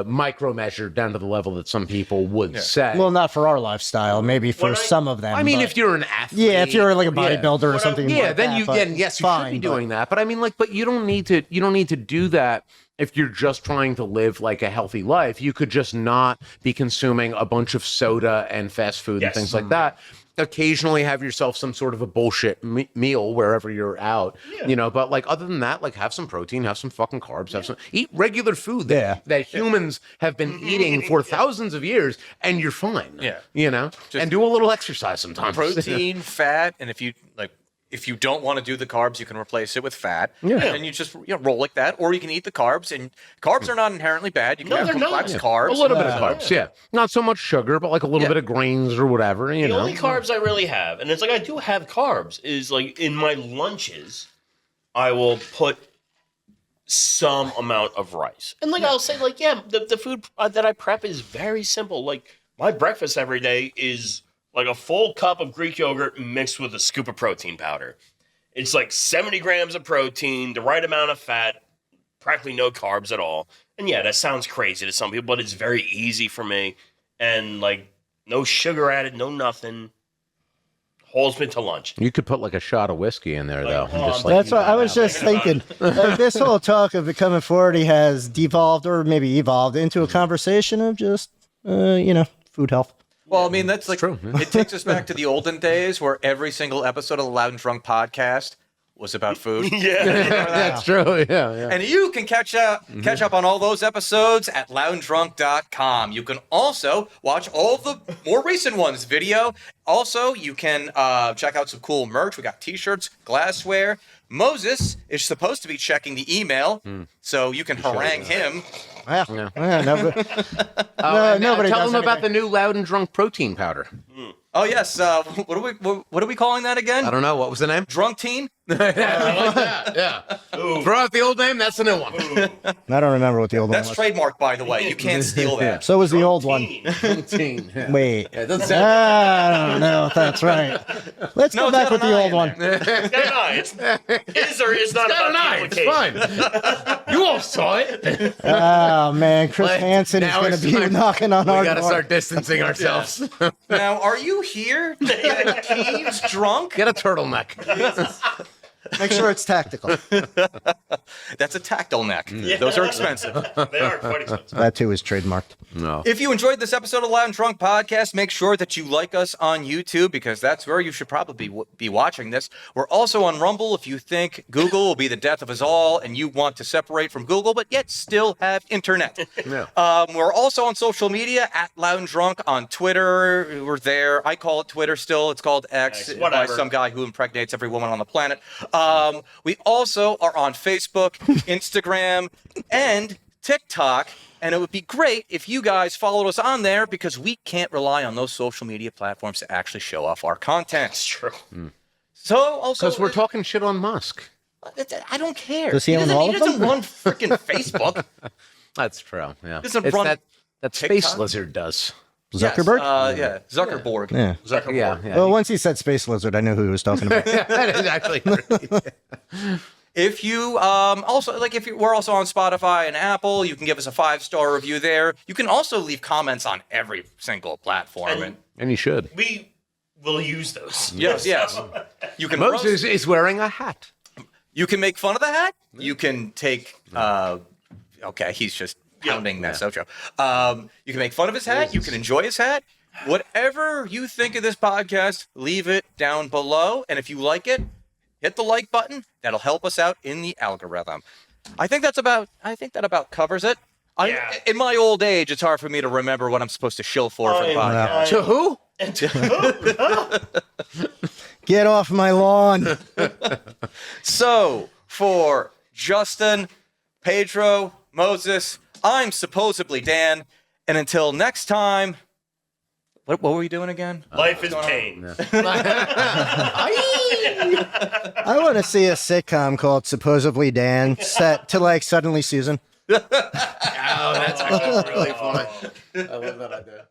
micro measured down to the level that some people would say. Well, not for our lifestyle. Maybe for When I- some of them. I mean, but- if you're an athlete, yeah, if you're like a yeah. bodybuilder or What I- something. Yeah, like then that, you but then yes, you should be fine, doing that. But I mean, like, but you don't need to do that if you're just trying to live like a healthy life. You could just not be consuming a bunch of soda and fast food and Yes. things like that. Occasionally have yourself some sort of a bullshit meal wherever you're out, you know, but like other than that, like have some protein, have some fucking carbs, have some eat regular food that humans have been eating for thousands of years, and you're fine. Yeah. You know, and do a little exercise sometimes. Protein, fat, and if you don't want to do the carbs, you can replace it with fat. Yeah. And then you just roll like that, or you can eat the carbs. And carbs are not inherently bad. You can No, have they're not. complex Yeah. carbs. A little bit of carbs, yeah. Not so much sugar, but like a little Yeah. bit of grains or whatever, you the know. only carbs I really have, and it's like I do have carbs, is like in my lunches, I will put some amount of rice. And like I'll say, like, yeah, the food that I prep is very simple. Like my breakfast every day is like a full cup of Greek yogurt mixed with a scoop of protein powder. It's like 70 grams of protein, the right amount of fat, practically no carbs at all. And yeah, that sounds crazy to some people, but it's very easy for me. And like no sugar added, no nothing. Holds me to lunch. You could put like a shot of whiskey in there, though. Like, and just, oh, like, That's what I was just thinking. Like, this whole talk of becoming 40 has devolved or maybe evolved into a conversation of just, food health. Well, I mean, that's like, true. it takes us back to the olden days where every single episode of the Loud and Drunk podcast was about food. Yeah. That's true. Yeah. And you can catch up on all those episodes at loudandrunk.com. You can also watch all the more recent ones video. Also, you can check out some cool merch. We got t-shirts, glassware. Moses is supposed to be checking the email, so you can harangue him. Yeah. And, Nobody tell does them about anything. the new Loud and Drunk protein powder. Oh yes, what are we calling that again? I don't know. What was the name? Drunk teen? I like that. Yeah. Throw out the old name. That's the new one. I don't remember what the old That's one was. trademarked, by the way. You can't steal that. So was the old one. Yeah. Wait. Yeah, it doesn't sound I don't know if that's right. Let's No, go it's back got with an the I old in one. It's got an eye. It is or is not got an about eye. It's duplication. fine. You all saw it. Oh, man. Chris Like, Hansen is now going it's to be time. knocking on We our got to door. start distancing ourselves. Now, are you here in caves drunk? Get a turtleneck. Make sure it's tactical. That's a tactile neck. Those are expensive. They are quite expensive. That, too, is trademarked. No. If you enjoyed this episode of Loud and Drunk Podcast, make sure that you like us on YouTube because that's where you should probably be watching this. We're also on Rumble if you think Google will be the death of us all and you want to separate from Google, but yet still have internet. Yeah. We're also on social media at Loud and Drunk on Twitter. We're there. I call it Twitter still. It's called X by whatever. some guy who impregnates every woman on the planet. We also are on Facebook, Instagram, and TikTok. And it would be great if you guys followed us on there because we can't rely on those social media platforms to actually show off our content. It's true. So also, Because we're talking shit on Musk. I don't care. Does he own doesn't, all he of doesn't them? run freaking Facebook. That's true. Yeah. Doesn't It's run that space TikTok? lizard does. Zuckerberg? Yes, Zuckerberg. Yeah. Yeah. Yeah. Well, once he said Space Lizard, I knew who he was talking about. That is actually pretty. If you also if we're also on Spotify and Apple, you can give us a 5-star review there. You can also leave comments on every single platform. And you should. We will use those. Yes. You can Moses is wearing a hat. You can make fun of the hat. You can take. Okay, he's just pounding that sojo. You can make fun of his hat. You can enjoy his hat. Whatever you think of this podcast, leave it down below. And if you like it, hit the like button. That'll help us out in the algorithm. I think that about covers it. Yeah. In my old age, it's hard for me to remember what I'm supposed to shill for the podcast. To who? Get off my lawn. So, for Justin, Pedro, Moses, I'm supposedly Dan. And until next time, what were we doing again? Life is pain. I want to see a sitcom called Supposedly Dan set to like Suddenly Susan. Oh, that's actually really funny. I love that idea.